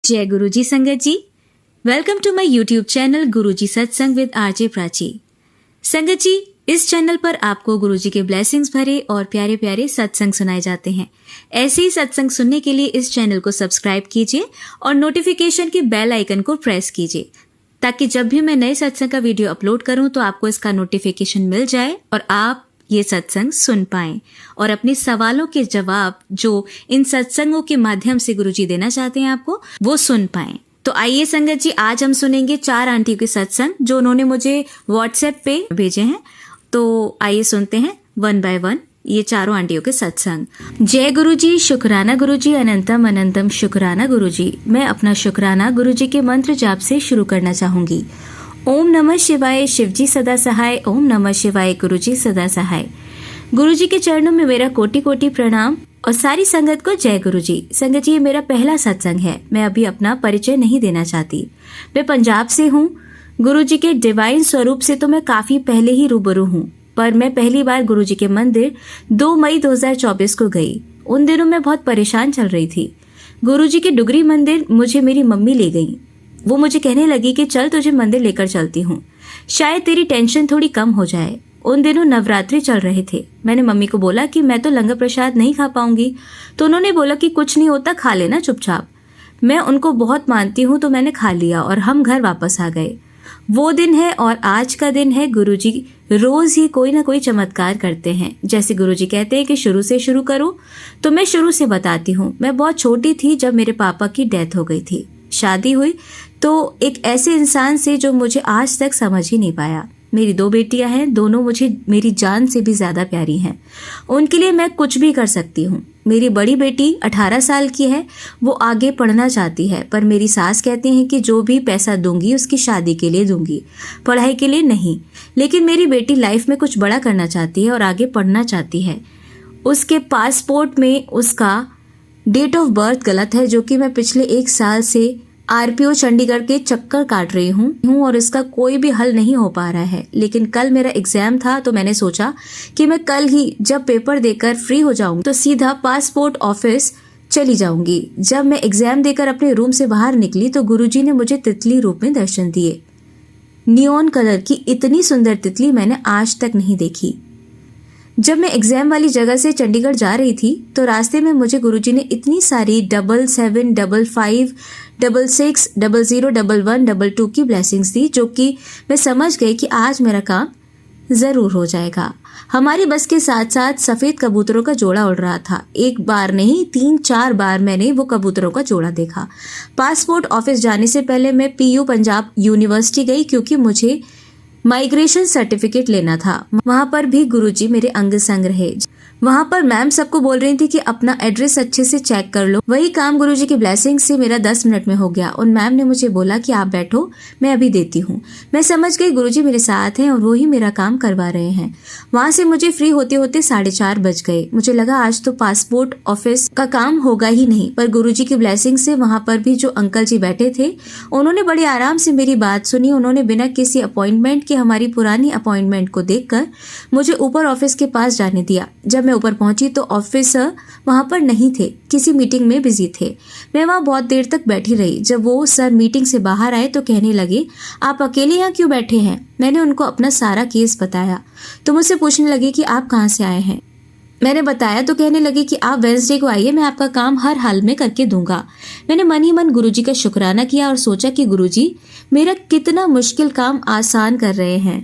जय गुरुजी संगत ji, welcome to my YouTube channel Guruji सत्संग विद आरजे प्राची। संगत जी, इस चैनल पर आपको गुरुजी के ब्लेसिंग्स भरे और प्यारे प्यारे सत्संग सुनाए जाते हैं। ऐसे ही सत्संग सुनने के लिए इस चैनल को सब्सक्राइब कीजिए और नोटिफिकेशन के बेल आइकन को प्रेस कीजिए, ताकि जब भी मैं नए सत्संग का वीडियो अपलोड करूं तो आपको इसका नोटिफिकेशन मिल जाए और आप ये सत्संग सुन पाएं और अपने सवालों के जवाब जो इन सत्संगों के माध्यम से गुरुजी देना चाहते हैं आपको, वो सुन पाएं। तो आइए संगत जी, आज हम सुनेंगे 4 आंटियों के सत्संग जो उन्होंने मुझे व्हाट्सएप पे भेजे हैं। तो आइए सुनते हैं वन बाय वन ये चारों आंटियों के सत्संग। जय गुरुजी, शुक्राना गुरुजी, अनंतम अनंतम शुक्राना गुरुजी। मैं अपना शुक्राना गुरुजी के मंत्र जाप से शुरू करना चाहूंगी। ओम नमः शिवाय, शिवजी सदा सहाय। ओम नमः शिवाय, गुरुजी सदा सहाय। गुरुजी के चरणों में मेरा कोटि कोटि प्रणाम और सारी संगत को जय गुरुजी। संगत जी, ये मेरा पहला सत्संग है। मैं अभी अपना परिचय नहीं देना चाहती। मैं पंजाब से हूँ। गुरुजी के डिवाइन स्वरूप से तो मैं काफी पहले ही रूबरू हूँ, पर मैं पहली बार गुरुजी के मंदिर 2 मई 2024 को गई। उन दिनों मैं बहुत परेशान चल रही थी। गुरुजी के डुगरी मंदिर मुझे मेरी मम्मी ले गई। वो मुझे कहने लगी कि चल तुझे मंदिर लेकर चलती हूँ, शायद तेरी टेंशन थोड़ी कम हो जाए। उन दिनों नवरात्रि चल रहे थे। मैंने मम्मी को बोला कि मैं तो लंगर प्रसाद नहीं खा पाऊंगी, तो उन्होंने बोला कि कुछ नहीं होता, खा लेना चुपचाप। मैं उनको बहुत मानती हूँ, तो मैंने खा लिया और हम घर वापस आ गए। वो दिन है और आज का दिन है। गुरुजी रोज ही कोई ना कोई चमत्कार करते हैं। जैसे गुरुजी कहते हैं कि शुरू से शुरू करो, तो मैं शुरू से बताती हूँ। मैं बहुत छोटी थी जब मेरे पापा की डेथ हो गई थी। शादी हुई तो एक ऐसे इंसान से जो मुझे आज तक समझ ही नहीं पाया। मेरी 2 बेटियां हैं, दोनों मुझे मेरी जान से भी ज्यादा प्यारी हैं। उनके लिए मैं कुछ भी कर सकती हूँ। मेरी बड़ी बेटी 18 साल की है, वो आगे पढ़ना चाहती है, पर मेरी सास कहती हैं कि जो भी पैसा दूंगी उसकी शादी के लिए दूंगी, पढ़ाई के लिए नहीं। लेकिन मेरी बेटी लाइफ में कुछ बड़ा करना चाहती है और आगे पढ़ना चाहती है। उसके पासपोर्ट में उसका डेट ऑफ बर्थ गलत है, जो कि मैं पिछले 1 साल से आरपीओ चंडीगढ़ के चक्कर काट रही हूँ और इसका कोई भी हल नहीं हो पा रहा है। लेकिन कल मेरा एग्जाम था, तो मैंने सोचा कि मैं कल ही जब पेपर देकर फ्री हो जाऊंगी तो सीधा पासपोर्ट ऑफिस चली जाऊंगी। जब मैं एग्जाम देकर अपने रूम से बाहर निकली तो गुरुजी ने मुझे तितली रूप में दर्शन दिए। नियॉन कलर की इतनी सुंदर तितली मैंने आज तक नहीं देखी। जब मैं एग्जाम वाली जगह से चंडीगढ़ जा रही थी तो रास्ते में मुझे गुरुजी ने इतनी सारी 77 55 66 00 11 22 की ब्लेसिंग्स दी, जो कि मैं समझ गई कि आज मेरा काम जरूर हो जाएगा। हमारी बस के साथ साथ सफेद कबूतरों का जोड़ा उड़ रहा था। 1 बार नहीं, 3-4 बार मैंने वो कबूतरों का जोड़ा देखा। पासपोर्ट ऑफिस जाने से पहले मैं PU पंजाब यूनिवर्सिटी गई, क्योंकि मुझे माइग्रेशन सर्टिफिकेट लेना था। वहां पर भी गुरुजी मेरे अंग संग रहे। वहां पर मैम सबको बोल रही थी कि अपना एड्रेस अच्छे से चेक कर लो। वही काम गुरुजी की ब्लेसिंग से मेरा 10 मिनट में हो गया। उन मैम ने मुझे बोला कि आप बैठो, मैं अभी देती हूँ। मैं समझ गई गुरुजी मेरे साथ हैं और वो ही मेरा काम करवा रहे हैं। वहां से मुझे फ्री होते होते 4:30 बज गए। मुझे लगा आज तो पासपोर्ट ऑफिस का काम होगा ही नहीं, पर गुरुजी की ब्लेसिंग से वहां पर भी जो अंकल जी बैठे थे, उन्होंने बड़े आराम से मेरी बात सुनी। उन्होंने बिना किसी अपॉइंटमेंट के हमारी पुरानी अपॉइंटमेंट को देखकर मुझे ऊपर ऑफिस के पास जाने दिया। जब मैं ऊपर पहुंची तो ऑफिसर वहां पर नहीं थे, किसी मीटिंग में बिजी थे। मैं वहां बहुत देर तक बैठी रही। जब वो सर मीटिंग से बाहर आए तो कहने लगे, आप अकेले यहाँ क्यों बैठे हैं? मैंने उनको अपना सारा केस बताया तो मुझसे पूछने लगे कि आप कहाँ से आए हैं। मैंने बताया तो कहने लगे कि आप वेडनेसडे को आइए, मैं आपका काम हर हाल में करके दूंगा। मैंने मन ही मन गुरुजी का शुक्राना किया और सोचा कि गुरुजी मेरा कितना मुश्किल काम आसान कर रहे हैं।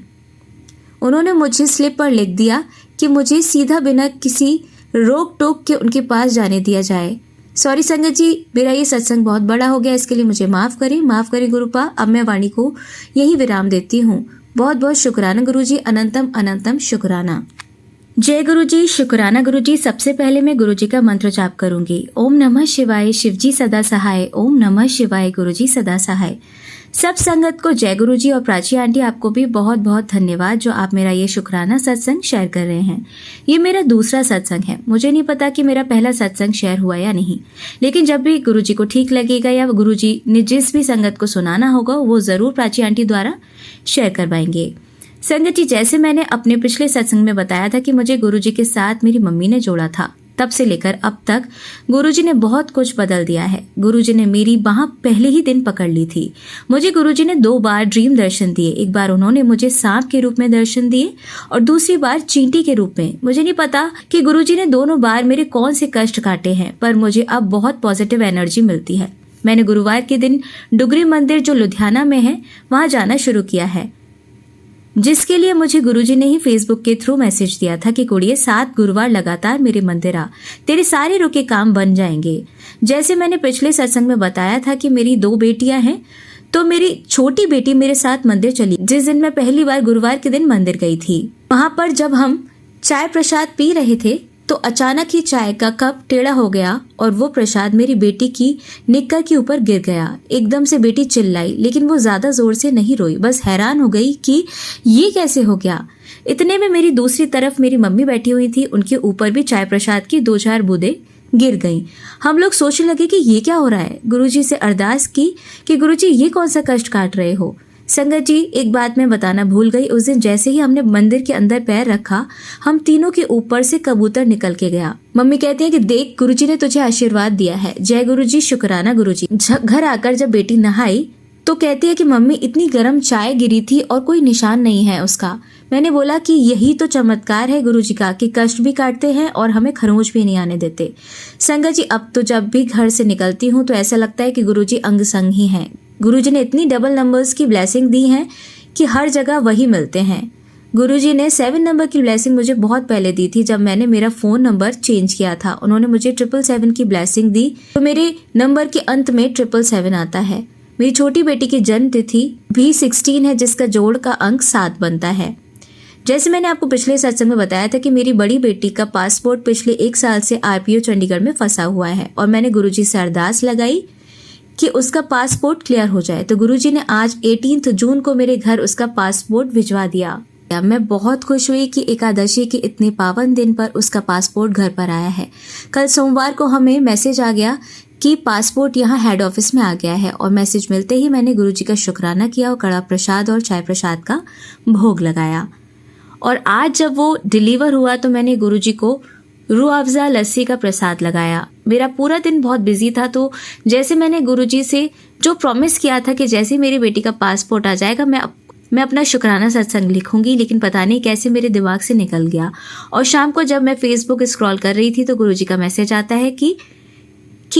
उन्होंने मुझे स्लिप पर लिख दिया कि मुझे सीधा बिना किसी रोक टोक के उनके पास जाने दिया जाए। सॉरी संगत जी, मेरा ये सत्संग बहुत बड़ा हो गया, इसके लिए मुझे माफ करें गुरुपा। अब मैं वाणी को यही विराम देती हूँ। बहुत बहुत शुक्राना गुरुजी, अनंतम अनंतम शुक्राना। जय गुरुजी, शुक्राना गुरुजी। सबसे पहले मैं गुरुजी का मंत्र जाप करूंगी। ओम नमः शिवाय, शिवजी सदा सहाय। ओम नमः शिवाय, गुरुजी सदा सहाय। सब संगत को जय गुरुजी और प्राची आंटी, आपको भी बहुत बहुत धन्यवाद जो आप मेरा ये शुक्राना सत्संग शेयर कर रहे हैं। ये मेरा दूसरा सत्संग है। मुझे नहीं पता कि मेरा पहला सत्संग शेयर हुआ या नहीं, लेकिन जब भी गुरुजी को ठीक लगेगा या गुरुजी ने जिस भी संगत को सुनाना होगा वो जरूर प्राची आंटी द्वारा शेयर करवाएंगे। संगत जी, जैसे मैंने अपने पिछले सत्संग में बताया था कि मुझे गुरुजी के साथ मेरी मम्मी ने जोड़ा था। तब से लेकर अब तक गुरुजी ने बहुत कुछ बदल दिया है। गुरुजी ने मेरी बाह पहले ही दिन पकड़ ली थी। मुझे गुरुजी ने 2 बार ड्रीम दर्शन दिए। एक बार उन्होंने मुझे सांप के रूप में दर्शन दिए और दूसरी बार चींटी के रूप में। मुझे नहीं पता कि गुरुजी ने दोनों बार मेरे कौन से कष्ट काटे हैं, पर मुझे अब बहुत पॉजिटिव एनर्जी मिलती है। मैंने गुरुवार के दिन डुगरी मंदिर जो लुधियाना में है वहां जाना शुरू किया है, जिसके लिए मुझे गुरुजी ने ही फेसबुक के थ्रू मैसेज दिया था कि कुड़िए 7 गुरुवार लगातार मेरे मंदिर आ, तेरे सारे रुके काम बन जाएंगे। जैसे मैंने पिछले सत्संग में बताया था कि मेरी 2 बेटियां हैं, तो मेरी छोटी बेटी मेरे साथ मंदिर चली जिस दिन मैं पहली बार गुरुवार के दिन मंदिर गई थी। वहां पर जब हम चाय प्रसाद पी रहे थे तो अचानक ही चाय का कप टेढ़ा हो गया और वो प्रसाद मेरी बेटी की निक्कर के ऊपर गिर गया। एकदम से बेटी चिल्लाई, लेकिन वो ज्यादा जोर से नहीं रोई, बस हैरान हो गई कि ये कैसे हो गया। इतने में मेरी दूसरी तरफ मेरी मम्मी बैठी हुई थी, उनके ऊपर भी चाय प्रसाद की 2-4 बूंदें गिर गईं। हम लोग सोचने लगे कि ये क्या हो रहा है। गुरुजी से अरदास की कि गुरुजी ये कौन सा कष्ट काट रहे हो। संगत जी, एक बात मैं बताना भूल गई। उस दिन जैसे ही हमने मंदिर के अंदर पैर रखा, हम तीनों के ऊपर से कबूतर निकल के गया। मम्मी कहती है कि देख, गुरुजी ने तुझे आशीर्वाद दिया है। जय गुरुजी, शुक्राना गुरुजी। घर आकर जब बेटी नहाई तो कहती है कि मम्मी इतनी गर्म चाय गिरी थी और कोई निशान नहीं है उसका। मैंने बोला कि यही तो चमत्कार है गुरुजी का कि कष्ट भी काटते हैं और हमें खरोंच भी नहीं आने देते। संगत जी, अब तो जब भी घर से निकलती हूँ तो ऐसा लगता है कि गुरुजी अंग संग ही हैं। गुरुजी ने इतनी डबल नंबर्स की ब्लेसिंग दी है कि हर जगह वही मिलते हैं। गुरुजी ने 7 नंबर की ब्लेसिंग मुझे बहुत पहले दी थी, जब मैंने मेरा फोन नंबर चेंज किया था। उन्होंने मुझे 777 की ब्लेसिंग दी, तो मेरे नंबर के अंत में 777 आता है। मेरी छोटी बेटी की जन्म तिथि भी 16 है, जिसका जोड़ का अंक 7 बनता है। जैसे मैंने आपको पिछले सत्संग में बताया था कि मेरी बड़ी बेटी का पासपोर्ट पिछले 1 साल से आरपीओ चंडीगढ़ में फंसा हुआ है और मैंने गुरुजी से अरदास लगाई कि उसका पासपोर्ट क्लियर हो जाए। तो गुरुजी ने आज 18 जून को मेरे घर उसका पासपोर्ट भिजवा दिया। मैं बहुत खुश हुई कि एकादशी के इतने पावन दिन पर उसका पासपोर्ट घर पर आया है। कल सोमवार को हमें मैसेज आ गया कि पासपोर्ट यहाँ हेड ऑफिस में आ गया है और मैसेज मिलते ही मैंने गुरुजी का शुक्राना किया और कड़ा प्रसाद और चाय प्रसाद का भोग लगाया। और आज जब वो डिलीवर हुआ तो मैंने गुरुजी को रूह अफ़ज़ा लस्सी का प्रसाद लगाया। मेरा पूरा दिन बहुत बिजी था, तो जैसे मैंने गुरुजी से जो प्रॉमिस किया था कि जैसे मेरी बेटी का पासपोर्ट आ जाएगा मैं अपना शुक्राना सत्संग लिखूंगी, लेकिन पता नहीं कैसे मेरे दिमाग से निकल गया। और शाम को जब मैं फेसबुक स्क्रॉल कर रही थी तो गुरुजी का मैसेज आता है कि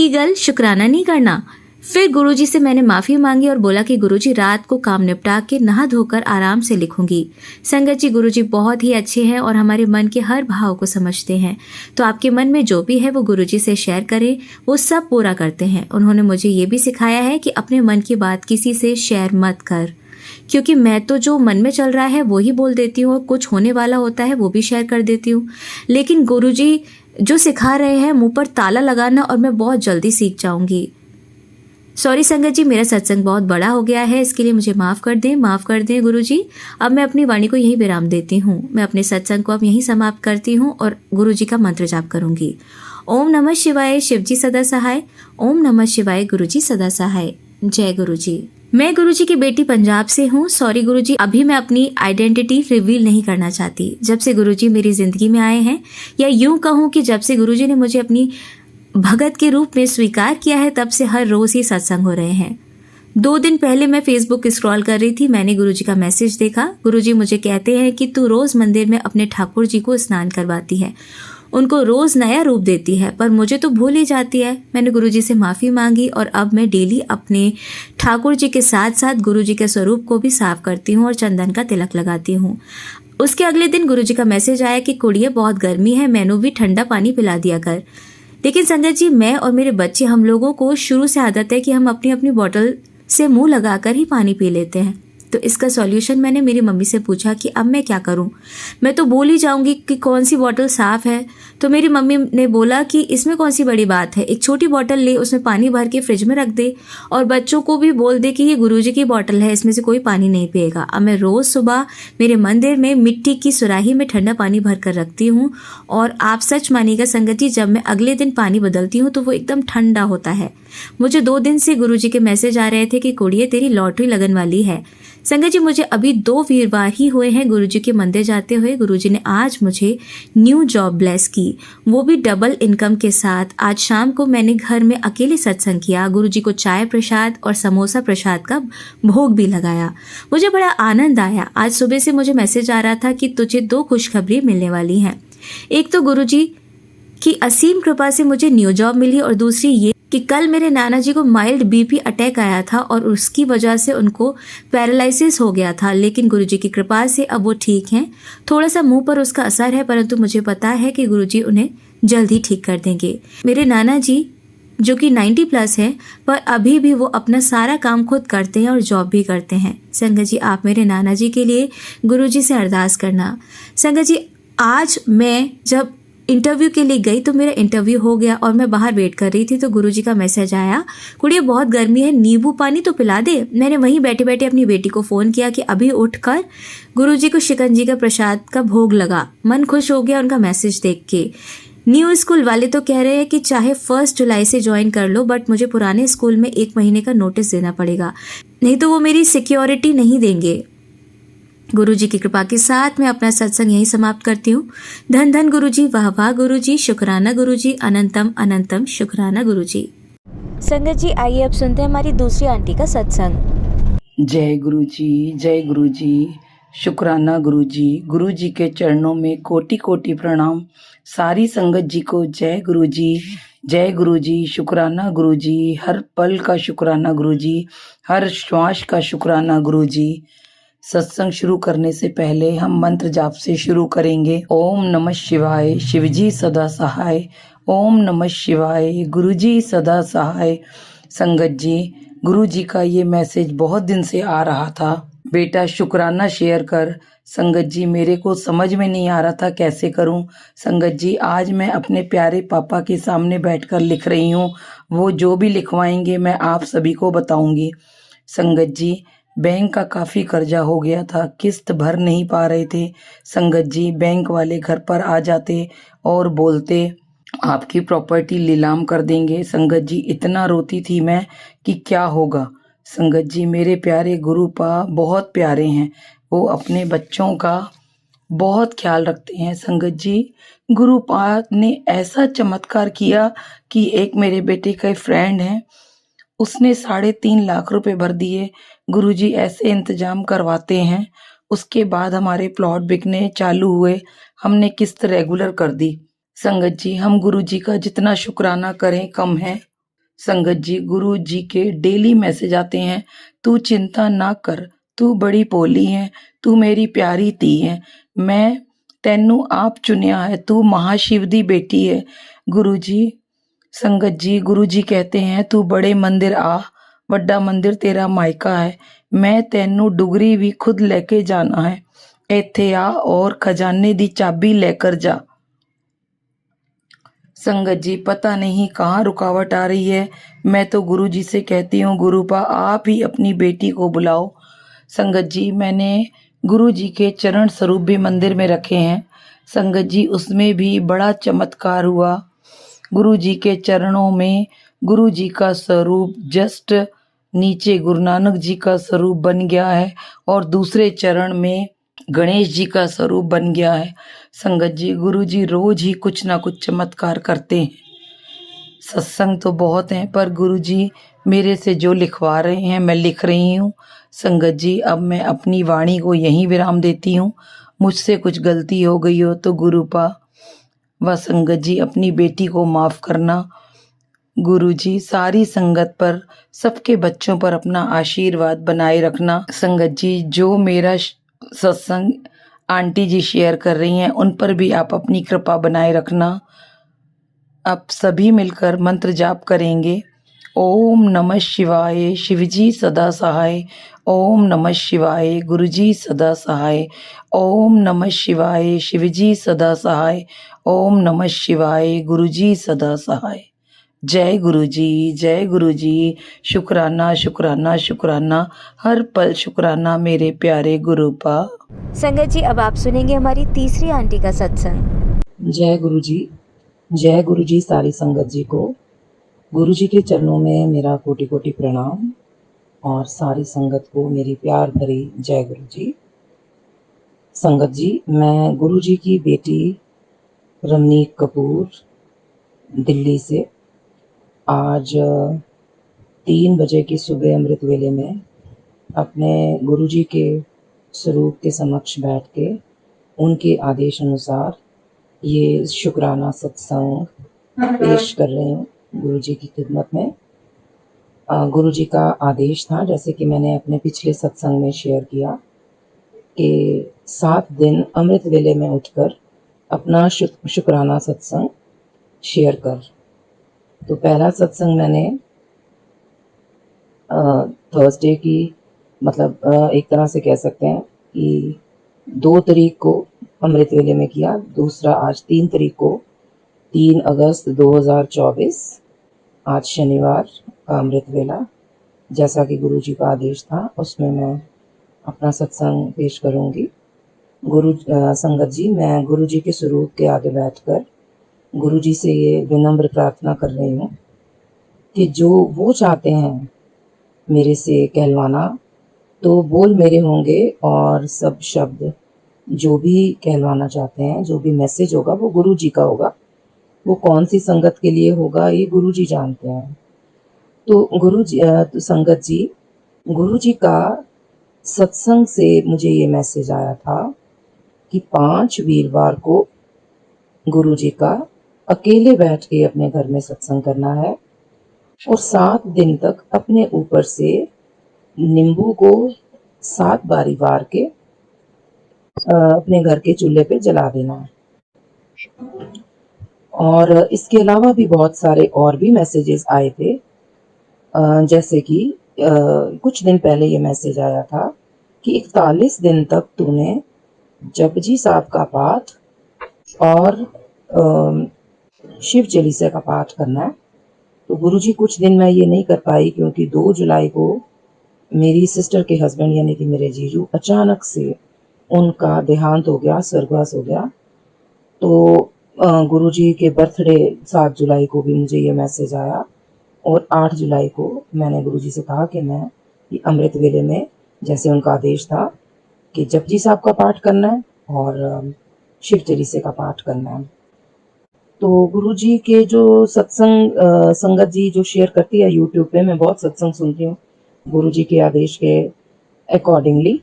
गल शुक्राना नहीं करना। फिर गुरुजी से मैंने माफी मांगी और बोला कि गुरुजी रात को काम निपटा के नहा धोकर आराम से लिखूंगी। संगत जी, गुरुजी बहुत ही अच्छे हैं और हमारे मन के हर भाव को समझते हैं। तो आपके मन में जो भी है वो गुरुजी से शेयर करें, वो सब पूरा करते हैं। उन्होंने मुझे ये भी सिखाया है कि अपने मन की बात किसी से शेयर मत कर, क्योंकि मैं तो जो मन में चल रहा है वो ही बोल देती हूँ और कुछ होने वाला होता है वो भी शेयर कर देती हूँ। लेकिन गुरुजी जो सिखा रहे हैं मुंह पर ताला लगाना, और मैं बहुत जल्दी सीख जाऊंगी। सॉरी संगत जी, मेरा सत्संग बहुत बड़ा हो गया है, इसके लिए मुझे माफ़ कर दें गुरुजी। अब मैं अपनी वाणी को यहीं विराम देती हूँ। मैं अपने सत्संग को अब यहीं समाप्त करती हूँ और गुरुजी का मंत्र जाप करूंगी। ओम नमः शिवाय, शिवजी सदा सहाय। ओम नमः शिवाय, गुरुजी सदा सहाय। जय गुरुजी। मैं गुरुजी की बेटी पंजाब से हूँ। सॉरी गुरुजी, अभी मैं अपनी आइडेंटिटी रिवील नहीं करना चाहती। जब से गुरुजी मेरी जिंदगी में आए हैं, या यूं कहूँ कि जब से गुरुजी ने मुझे अपनी भगत के रूप में स्वीकार किया है, तब से हर रोज ही सत्संग हो रहे हैं। 2 दिन पहले मैं फेसबुक स्क्रॉल कर रही थी, मैंने गुरुजी का मैसेज देखा। गुरुजी मुझे कहते हैं कि तू रोज मंदिर में अपने ठाकुर जी को स्नान करवाती है, उनको रोज नया रूप देती है, पर मुझे तो भूल ही जाती है। मैंने गुरुजी से माफी मांगी और अब मैं डेली अपने ठाकुर जी के साथ साथ गुरुजी के स्वरूप को भी साफ करती हूँ और चंदन का तिलक लगाती हूँ। उसके अगले दिन गुरुजी का मैसेज आया कि कुड़िए बहुत गर्मी है, मैनू भी ठंडा पानी पिला दिया कर। लेकिन संगत जी, मैं और मेरे बच्चे, हम लोगों को शुरू से आदत है कि हम अपनी अपनी बोतल से मुंह लगाकर ही पानी पी लेते हैं। तो इसका सॉल्यूशन मैंने मेरी मम्मी से पूछा कि अब मैं क्या करूं। मैं तो बोल ही जाऊंगी कि कौन सी बोतल साफ है। तो मेरी मम्मी ने बोला कि इसमें कौन सी बड़ी बात है, एक छोटी बोतल ले, उसमें पानी भर के फ्रिज में रख दे और बच्चों को भी बोल दे कि ये गुरुजी की बोतल है, इसमें से कोई पानी नहीं पिएगा। अब मैं रोज सुबह मेरे मंदिर में मिट्टी की सुराही में ठंडा पानी भर कर रखती हूँ और आप सच मानिएगा संगत जी, जब मैं अगले दिन पानी बदलती हूँ तो वो एकदम ठंडा होता है। मुझे 2 दिन से गुरुजी के मैसेज आ रहे थे कि कुड़िए तेरी लॉटरी लगन वाली है। संगत जी, मुझे अभी 2 वीरवार ही हुए हैं गुरुजी के मंदिर जाते हुए। गुरुजी ने आज मुझे न्यू जॉब ब्लेस की, वो भी डबल इनकम के साथ। आज शाम को मैंने घर में अकेले सत्संग किया, गुरुजी को चाय प्रसाद और समोसा प्रसाद का भोग भी लगाया। मुझे बड़ा आनंद आया। आज सुबह से मुझे मैसेज आ रहा था कि तुझे 2 खुशखबरी मिलने वाली हैं। एक तो गुरुजी की असीम कृपा से मुझे न्यू जॉब मिली और दूसरी ये कि कल मेरे नाना जी को माइल्ड बीपी अटैक आया था और उसकी वजह से उनको पैरालिसिस हो गया था, लेकिन गुरुजी की कृपा से अब वो ठीक हैं। थोड़ा सा मुंह पर उसका असर है, परंतु मुझे पता है कि गुरुजी उन्हें जल्द ही ठीक कर देंगे। मेरे नाना जी जो कि 90+ हैं, पर अभी भी वो अपना सारा काम खुद करते हैं और जॉब भी करते हैं। संगत जी, आप मेरे नाना जी के लिए गुरुजी से अरदास करना। संगत जी, आज मैं जब इंटरव्यू के लिए गई तो मेरा इंटरव्यू हो गया और मैं बाहर वेट कर रही थी तो गुरुजी का मैसेज आया, कुड़िए बहुत गर्मी है, नींबू पानी तो पिला दे। मैंने वहीं बैठे बैठे अपनी बेटी को फ़ोन किया कि अभी उठकर गुरुजी को शिकंजी का प्रसाद का भोग लगा। मन खुश हो गया उनका मैसेज देख के। न्यू स्कूल वाले तो कह रहे हैं कि चाहे 1 जुलाई से ज्वाइन कर लो, बट मुझे पुराने स्कूल में 1 महीने का नोटिस देना पड़ेगा, नहीं तो वो मेरी सिक्योरिटी नहीं देंगे। गुरुजी की कृपा के साथ मैं अपना सत्संग यहीं समाप्त करती हूँ। धन धन गुरुजी, वाह वाह गुरुजी, शुक्राना गुरुजी, अनंतम अनंतम शुक्राना गुरुजी। संगत जी, आइए अब सुनते हैं हमारी दूसरी आंटी का सत्संग। जय गुरुजी, जय गुरुजी, शुक्राना गुरुजी। गुरुजी के चरणों में कोटि कोटि प्रणाम। सारी संगत जी को जय गुरुजी, जय गुरुजी, शुक्राना गुरुजी। हर पल का शुक्राना गुरुजी, हर श्वास का शुक्राना गुरुजी। सत्संग शुरू करने से पहले हम मंत्र जाप से शुरू करेंगे। ओम नमः शिवाय, शिवजी सदा सहाय। ओम नमः शिवाय, गुरुजी सदा सहाय। संगत जी, गुरुजी का ये मैसेज बहुत दिन से आ रहा था, बेटा शुक्राना शेयर कर। संगत जी, मेरे को समझ में नहीं आ रहा था कैसे करूं। संगत जी, आज मैं अपने प्यारे पापा के सामने बैठकर लिख रही हूं। वो जो भी लिखवाएंगे मैं आप सभी को बताऊंगी। संगत जी, बैंक का काफ़ी कर्जा हो गया था, किस्त भर नहीं पा रहे थे। संगत जी, बैंक वाले घर पर आ जाते और बोलते आपकी प्रॉपर्टी नीलाम कर देंगे। संगत जी, इतना रोती थी मैं कि क्या होगा। संगत जी, मेरे प्यारे गुरुपा बहुत प्यारे हैं, वो अपने बच्चों का बहुत ख्याल रखते हैं। संगत जी, गुरुपा ने ऐसा चमत्कार किया कि एक मेरे बेटे का फ्रेंड है, उसने 3.5 लाख रुपए भर दिए। गुरुजी ऐसे इंतजाम करवाते हैं। उसके बाद हमारे प्लॉट बिकने चालू हुए, हमने किस्त रेगुलर कर दी। संगत जी, हम गुरुजी का जितना शुक्राना करें कम है। संगत जी, गुरुजी के डेली मैसेज आते हैं, तू चिंता ना कर, तू बड़ी पोली है, तू मेरी प्यारी धी है, मैं तैनू आप चुनिया है, तू महाशिव दी बेटी है। गुरुजी, संगत जी, गुरुजी कहते हैं तू बड़े मंदिर आ, वड्डा मंदिर तेरा मायका है, मैं तैनू डुगरी भी खुद लेके जाना है, इत्थे आ और खजाने दी चाबी लेकर जा। संगत जी, पता नहीं कहाँ रुकावट आ रही है। मैं तो गुरुजी से कहती हूँ, गुरुपा आप ही अपनी बेटी को बुलाओ। संगत जी, मैंने गुरुजी के चरण स्वरूप भी मंदिर में रखे हैं। संगत जी, उसमें भी बड़ा चमत्कार हुआ। गुरुजी के चरणों में गुरुजी का स्वरूप जस्ट नीचे गुरु नानक जी का स्वरूप बन गया है और दूसरे चरण में गणेश जी का स्वरूप बन गया है। संगत जी, गुरुजी रोज ही कुछ ना कुछ चमत्कार करते हैं। सत्संग तो बहुत हैं, पर गुरुजी मेरे से जो लिखवा रहे हैं मैं लिख रही हूँ। संगत जी, अब मैं अपनी वाणी को यहीं विराम देती हूँ। मुझसे कुछ गलती हो गई हो तो गुरुपा व संगत जी अपनी बेटी को माफ़ करना। गुरुजी सारी संगत पर, सबके बच्चों पर अपना आशीर्वाद बनाए रखना। संगत जी, जो मेरा सत्संग आंटी जी शेयर कर रही हैं उन पर भी आप अपनी कृपा बनाए रखना। आप सभी मिलकर मंत्र जाप करेंगे। ओम नमः शिवाय, शिवजी सदा सहाय। ओम नमः शिवाय, गुरुजी सदा सहाय। ओम नमः शिवाय, शिवजी सदा सहाय। ओम नमः शिवाय, गुरुजी सदा सहाय। जय गुरुजी, जय गुरुजी, शुक्राना शुक्राना शुक्राना, हर पल शुक्राना मेरे प्यारे गुरुपा। संगत जी, अब आप सुनेंगे हमारी तीसरी आंटी का सत्संग। जय गुरुजी, जय गुरुजी सारी संगत जी को। गुरु जी के चरणों में मेरा कोटि कोटि प्रणाम और सारी संगत को मेरी प्यार भरी जय गुरु जी। संगत जी, मैं गुरु जी की बेटी रमनीक कपूर दिल्ली से आज 3 बजे की सुबह अमृत वेले में अपने गुरु जी के स्वरूप के समक्ष बैठ के उनके आदेश अनुसार ये शुक्राना सत्संग पेश कर रही हूँ गुरु जी की खिदमत में। गुरु जी का आदेश था, जैसे कि मैंने अपने पिछले सत्संग में शेयर किया, कि 7 दिन अमृत वेले में उठकर अपना शुक्राना सत्संग शेयर कर। तो पहला सत्संग मैंने थर्सडे की, मतलब एक तरह से कह सकते हैं कि 2 तारीख को अमृत वेले में किया। दूसरा आज 3 तारीख को, 3 अगस्त 2024, आज शनिवार का अमृत वेला, जैसा कि गुरु जी का आदेश था, उसमें मैं अपना सत्संग पेश करूंगी। संगत जी, मैं गुरु जी के स्वरूप के आगे बैठकर गुरु जी से ये विनम्र प्रार्थना कर रही हूँ कि जो वो चाहते हैं मेरे से कहलवाना, तो बोल मेरे होंगे, और सब शब्द जो भी कहलवाना चाहते हैं, जो भी मैसेज होगा, वो गुरु जी का होगा। वो कौन सी संगत के लिए होगा ये गुरु जी जानते हैं। तो तो संगत जी, गुरु जी का सत्संग से मुझे ये मैसेज आया था कि 5 वीरवार को गुरु जी का अकेले बैठ के अपने घर में सत्संग करना है, और 7 दिन तक अपने ऊपर से नींबू को 7 बारी वार के अपने घर के चूल्हे पे जला देना है। और इसके अलावा भी बहुत सारे और भी मैसेजेस आए थे, जैसे कि कुछ दिन पहले ये मैसेज आया था कि 41 दिन तक तूने जपजी साहब का पाठ और शिव चालीसा का पाठ करना है। तो गुरुजी, कुछ दिन मैं ये नहीं कर पाई क्योंकि 2 जुलाई को मेरी सिस्टर के हस्बैंड यानी कि मेरे जीजू अचानक से उनका देहांत हो गया, स्वर्गवास हो गया। तो गुरुजी के बर्थडे 7 जुलाई को भी मुझे ये मैसेज आया, और 8 जुलाई को मैंने गुरुजी से कहा कि मैं ये अमृत वेले में, जैसे उनका आदेश था कि जपजी साहब का पाठ करना है और शिव चालीसा का पाठ करना है। तो गुरुजी के जो सत्संग संगत जी जो शेयर करती है यूट्यूब पे, मैं बहुत सत्संग सुनती हूँ गुरुजी के आदेश के अकॉर्डिंगली।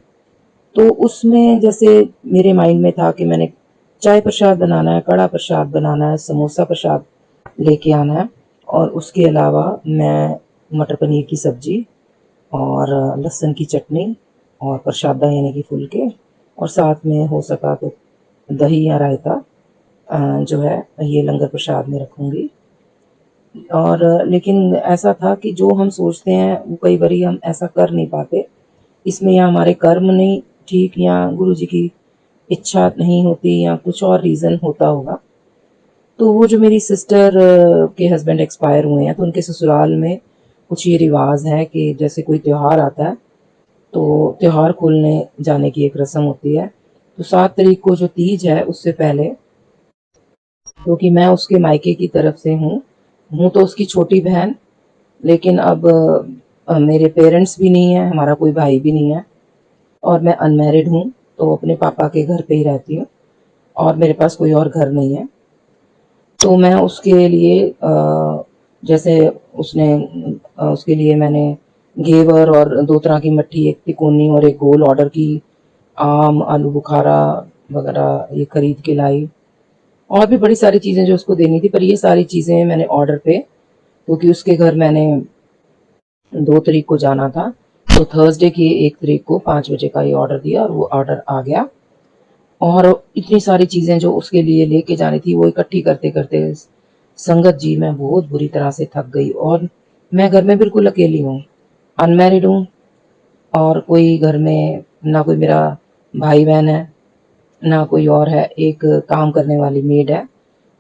तो उसमें जैसे मेरे माइंड में था कि मैंने चाय प्रसाद बनाना है, कड़ा प्रसाद बनाना है, समोसा प्रसाद लेके आना है, और उसके अलावा मैं मटर पनीर की सब्जी और लहसुन की चटनी और प्रसादा यानी कि फुलके, और साथ में हो सका तो दही या रायता जो है ये लंगर प्रसाद में रखूँगी। और लेकिन ऐसा था कि जो हम सोचते हैं वो कई बार हम ऐसा कर नहीं पाते। इसमें या हमारे कर्म नहीं ठीक, या गुरु जी की इच्छा नहीं होती, या कुछ और रीज़न होता होगा। तो वो जो मेरी सिस्टर के हस्बैंड एक्सपायर हुए हैं, तो उनके ससुराल में कुछ ये रिवाज है कि जैसे कोई त्यौहार आता है तो त्यौहार खोलने जाने की एक रस्म होती है। तो 7 तारीख को जो तीज है उससे पहले, क्योंकि मैं उसके मायके की तरफ से हूँ तो उसकी छोटी बहन, लेकिन अब मेरे पेरेंट्स भी नहीं है, हमारा कोई भाई भी नहीं है, और मैं अनमैरिड हूँ, तो अपने पापा के घर पे ही रहती हूँ, और मेरे पास कोई और घर नहीं है। तो मैं उसके लिए जैसे उसके लिए मैंने घेवर और 2 तरह की मट्ठी, एक तिकोनी और एक गोल ऑर्डर की, आम, आलू बुखारा वगैरह ये खरीद के लाई, और भी बड़ी सारी चीज़ें जो उसको देनी थी, पर ये सारी चीज़ें मैंने ऑर्डर पे, क्योंकि उसके घर मैंने 2 तारीख को जाना था, तो थर्सडे की 1 तारीख को 5 बजे का ये ऑर्डर दिया, और वो ऑर्डर आ गया। और इतनी सारी चीज़ें जो उसके लिए लेके जानी थी वो इकट्ठी करते करते संगत जी मैं बहुत बुरी तरह से थक गई, और मैं घर में बिल्कुल अकेली हूँ, अनमैरिड हूँ, और कोई घर में ना कोई मेरा भाई बहन है, ना कोई और है। एक काम करने वाली मेड है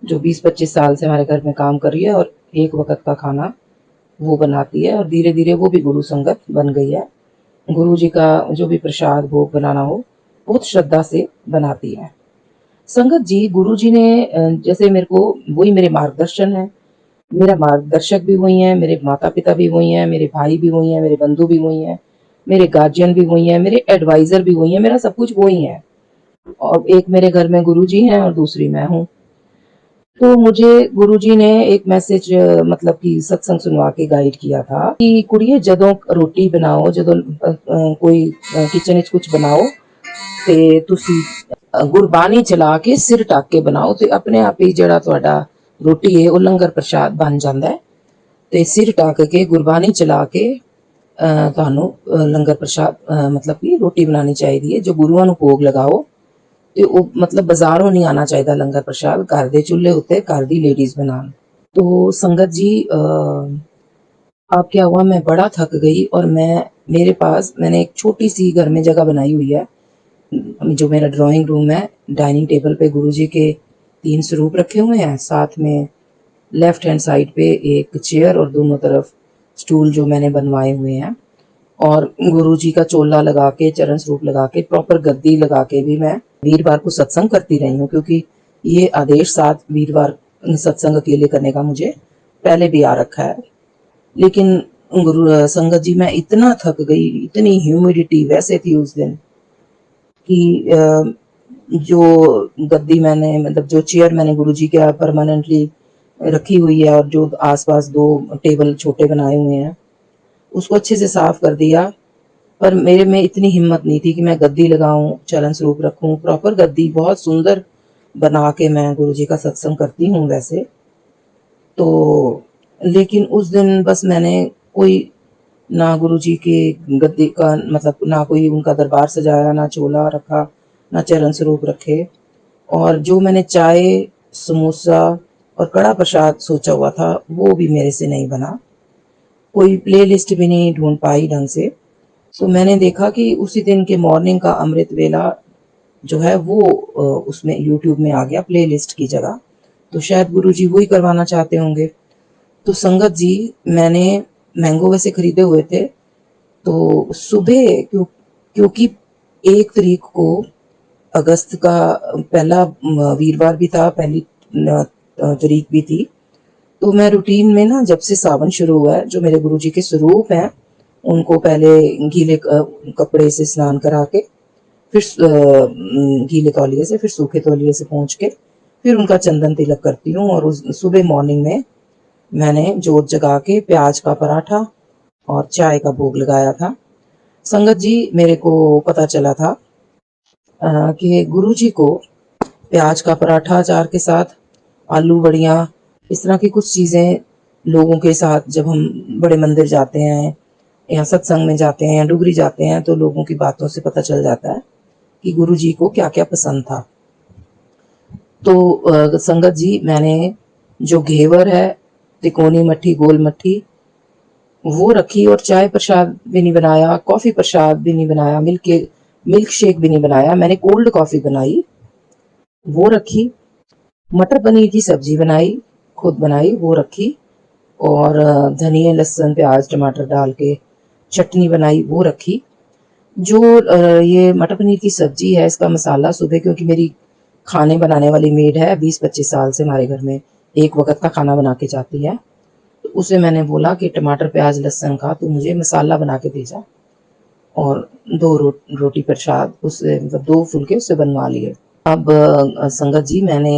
जो 20-25 साल से हमारे घर में काम कर रही है, और एक वक्त का खाना वो बनाती है, और धीरे धीरे वो भी गुरु संगत बन गई है। गुरु जी का जो भी प्रसाद भोग बनाना हो बहुत श्रद्धा से बनाती है। संगत जी, गुरु जी ने जैसे मेरे को, वही मेरे मार्गदर्शन है, मेरा मार्गदर्शक भी वही है, मेरे माता पिता भी वही हैं, मेरे भाई भी वही हैं, मेरे बंधु भी वही हैं, मेरे गार्जियन भी वही हैं, मेरे एडवाइजर भी वही हैं, मेरा सब कुछ वही है। और एक मेरे घर में गुरुजी हैं और दूसरी मैं हूँ। तो मुझे गुरुजी ने एक मैसेज मतलब कि सत्संग सुनवा के गाइड किया था कि कुड़िए जदों रोटी बनाओ, जदों कोई किचन विच कुछ बनाओ ते तुसी गुरबानी चला के सिर ढक के बनाओ ते अपने आप ही ਜਿਹੜਾ ਤੁਹਾਡਾ ਰੋਟੀ ਹੈ ਉਹ ਲੰਗਰ ਪ੍ਰਸ਼ਾਦ ਬਣ ਜਾਂਦਾ ਹੈ। ਤੇ ਸਿਰ ਢੱਕ ਕੇ ਗੁਰਬਾਣੀ ਚਲਾ ਕੇ ਤੁਹਾਨੂੰ ਲੰਗਰ ਪ੍ਰਸ਼ਾਦ ਮਤਲਬ ਕਿ ਰੋਟੀ ਬਣਾਉਣੀ ਚਾਹੀਦੀ ਹੈ ਜੋ ਗੁਰੂਆਂ ਨੂੰ ਭੋਗ ਲਗਾਓ। ਤੇ ਉਹ मतलब बाजारों नहीं आना चाहिए लंगर प्रसाद, घर के चूल्हे उत्ते घर की लेडीज बनान। तो संगत जी अब क्या हुआ, मैं बड़ा थक गई और मैंने एक छोटी सी घर में जगह बनाई हुई है। जो मेरा ड्राइंग रूम है, डाइनिंग टेबल पे गुरुजी के 3 स्वरूप रखे हुए हैं, साथ में लेफ्ट हैंड साइड पे एक चेयर और दोनों तरफ स्टूल जो मैंने बनवाए हुए हैं। और गुरुजी का चोला लगा के, चरण स्वरूप लगा के, प्रॉपर गद्दी लगा के भी मैं वीरवार को सत्संग करती रही हूँ, क्योंकि ये आदेश 7 वीरवार सत्संग अकेले करने का मुझे पहले भी आ रखा है। लेकिन गुरु संगत जी मैं इतना थक गई, इतनी ह्यूमिडिटी वैसे थी उस दिन कि जो गद्दी मैंने मतलब जो चेयर मैंने गुरुजी के परमानेंटली रखी हुई है और जो आसपास 2 टेबल छोटे बनाए हुए हैं उसको अच्छे से साफ कर दिया। पर मेरे में इतनी हिम्मत नहीं थी कि मैं गद्दी लगाऊं, चरण स्वरूप रखूं, प्रॉपर गद्दी बहुत सुंदर बना के मैं गुरुजी का सत्संग करती हूँ वैसे तो। लेकिन उस दिन बस मैंने कोई ना गुरुजी के गद्दी का मतलब ना कोई उनका दरबार सजाया, ना चोला रखा, ना चरण स्वरूप रखे। और जो मैंने चाय, समोसा और कड़ा प्रसाद सोचा हुआ था वो भी मेरे से नहीं बना। कोई प्लेलिस्ट भी नहीं ढूंढ पाई ढंग से। तो मैंने देखा कि उसी दिन के मॉर्निंग का अमृत वेला जो है वो उसमें यूट्यूब में आ गया प्लेलिस्ट की जगह। तो शायद गुरुजी वही करवाना चाहते होंगे। तो संगत जी मैंने मैंगो वैसे खरीदे हुए थे, तो सुबह क्योंकि 1 तारीख को अगस्त का पहला वीरवार भी था, पहली तारीख भी थी। तो मैं रूटीन में ना जब से सावन शुरू हुआ है, जो मेरे गुरुजी के स्वरूप हैं उनको पहले गीले कपड़े से स्नान करा के, फिर गीले तौलिए से, फिर सूखे तौलिए से पोंछ के, फिर उनका चंदन तिलक करती हूँ। और उस सुबह मॉर्निंग में मैंने जोत जगा के प्याज का पराठा और चाय का भोग लगाया था। संगत जी मेरे को पता चला था कि गुरुजी को प्याज का पराठा अचार के साथ, आलू बड़ियाँ, इस तरह की कुछ चीज़ें लोगों के साथ जब हम बड़े मंदिर जाते हैं या सत्संग में जाते हैं या डुगरी जाते हैं तो लोगों की बातों से पता चल जाता है कि गुरुजी को क्या क्या पसंद था। तो संगत जी मैंने जो घेवर है, तिकोनी मट्ठी, गोल मट्ठी, वो रखी और चाय प्रसाद भी नहीं बनाया, कॉफ़ी प्रसाद भी नहीं बनाया, मिल्क शेक भी नहीं बनाया, मैंने कोल्ड कॉफ़ी बनाई वो रखी। मटर पनीर की सब्जी बनाई, खुद बनाई वो रखी। और धनिया, लहसुन, प्याज, टमाटर डाल के चटनी बनाई वो रखी। जो ये मटर पनीर की सब्जी है इसका मसाला सुबह, क्योंकि मेरी खाने बनाने वाली मेड है 20-25 साल से हमारे घर में, एक वक्त का खाना बना के जाती है, तो उसे मैंने बोला कि टमाटर, प्याज, लहसुन का तो मुझे मसाला बना के दे जा। और 2 रोटी प्रसाद उससे मतलब 2 फुलके उससे बनवा लिए। अब संगत जी मैंने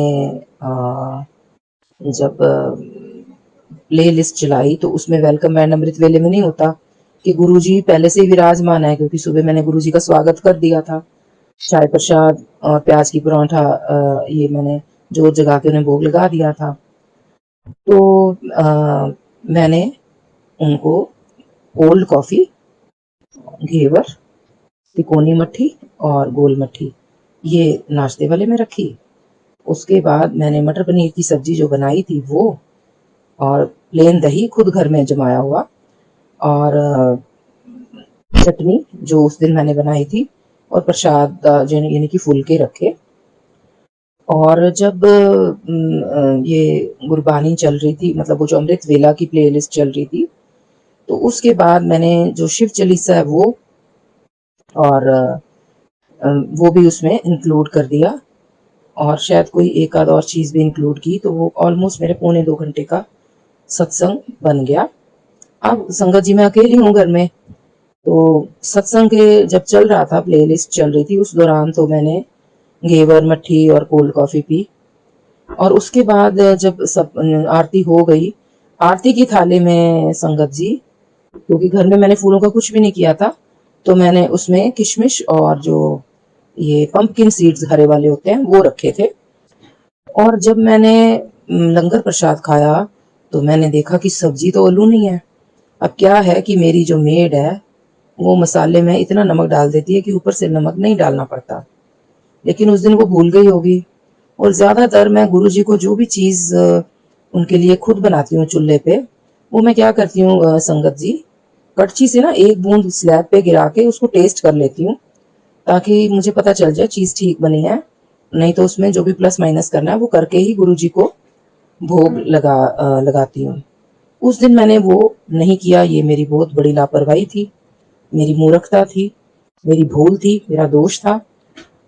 जब प्ले लिस्ट चलाई तो उसमें वेलकम एंड अमृत वेले में नहीं होता कि गुरुजी पहले से ही विराजमान है, क्योंकि सुबह मैंने गुरुजी का स्वागत कर दिया था। चाय प्रसाद और प्याज की पराठा ये मैंने जोत जगा के उन्हें भोग लगा दिया था। तो मैंने उनको कोल्ड कॉफ़ी, घेवर, तिकोनी मट्ठी और गोल मट्ठी ये नाश्ते वाले में रखी। उसके बाद मैंने मटर पनीर की सब्जी जो बनाई थी वो, और प्लेन दही खुद घर में जमाया हुआ, और चटनी जो उस दिन मैंने बनाई थी, और प्रसाद यानी कि फुलके रखे। और जब ये गुरबानी चल रही थी, मतलब वो जो अमृत वेला की प्लेलिस्ट चल रही थी, तो उसके बाद मैंने जो शिव चालीसा है वो और वो भी उसमें इंक्लूड कर दिया, और शायद कोई एक आध और चीज़ भी इंक्लूड की। तो वो ऑलमोस्ट मेरे 1.25 घंटे का सत्संग बन गया। अब संगत जी मैं अकेली हूँ घर में, तो सत्संग के जब चल रहा था, प्लेलिस्ट चल रही थी, उस दौरान तो मैंने घेवर मट्ठी और कोल्ड कॉफी पी। और उसके बाद जब सब आरती हो गई, आरती की थाली में संगत जी, क्योंकि घर में मैंने फूलों का कुछ भी नहीं किया था, तो मैंने उसमें किशमिश और जो ये पंपकिन सीड्स हरे वाले होते हैं वो रखे थे। और जब मैंने लंगर प्रसाद खाया तो मैंने देखा कि सब्जी तो आलू नहीं है। अब क्या है कि मेरी जो मेड है वो मसाले में इतना नमक डाल देती है कि ऊपर से नमक नहीं डालना पड़ता, लेकिन उस दिन वो भूल गई होगी। और ज़्यादातर मैं गुरुजी को जो भी चीज़ उनके लिए खुद बनाती हूँ चूल्हे पे, वो मैं क्या करती हूँ संगत जी, कड़छी से ना एक बूंद स्लैब पे गिरा के उसको टेस्ट कर लेती हूँ, ताकि मुझे पता चल जाए चीज़ ठीक बनी है। नहीं तो उसमें जो भी प्लस माइनस करना है वो करके ही गुरुजी को भोग लगाती हूँ। उस दिन मैंने वो नहीं किया, ये मेरी बहुत बड़ी लापरवाही थी, मेरी मूर्खता थी, मेरी भूल थी, मेरा दोष था।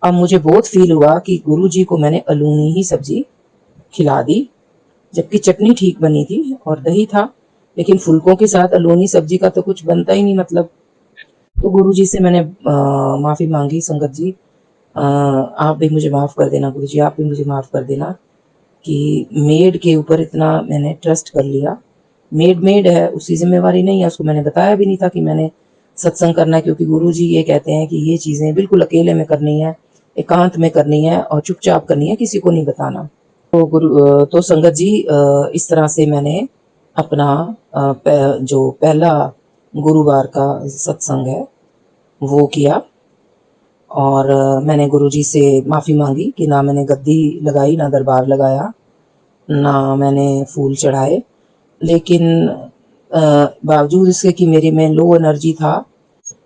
अब मुझे बहुत फील हुआ कि गुरुजी को मैंने अलूनी ही सब्जी खिला दी, जबकि चटनी ठीक बनी थी और दही था, लेकिन फुलकों के साथ अलूनी सब्जी का तो कुछ बनता ही नहीं मतलब। तो गुरुजी से मैंने माफ़ी मांगी, संगत जी आप भी मुझे माफ़ कर देना, गुरुजी आप भी मुझे माफ़ कर देना कि मेड के ऊपर इतना मैंने ट्रस्ट कर लिया। मेड है, उसकी जिम्मेवारी नहीं है, उसको मैंने बताया भी नहीं था कि मैंने सत्संग करना है, क्योंकि गुरुजी ये कहते हैं कि ये चीज़ें बिल्कुल अकेले में करनी है, एकांत में करनी है और चुपचाप करनी है, किसी को नहीं बताना। तो संगत जी इस तरह से मैंने अपना जो पहला गुरुवार का सत्संग है वो किया। और मैंने गुरुजी से माफ़ी मांगी कि ना मैंने गद्दी लगाई, ना दरबार लगाया, ना मैंने फूल चढ़ाए। लेकिन बावजूद इसके कि मेरे में लो एनर्जी था,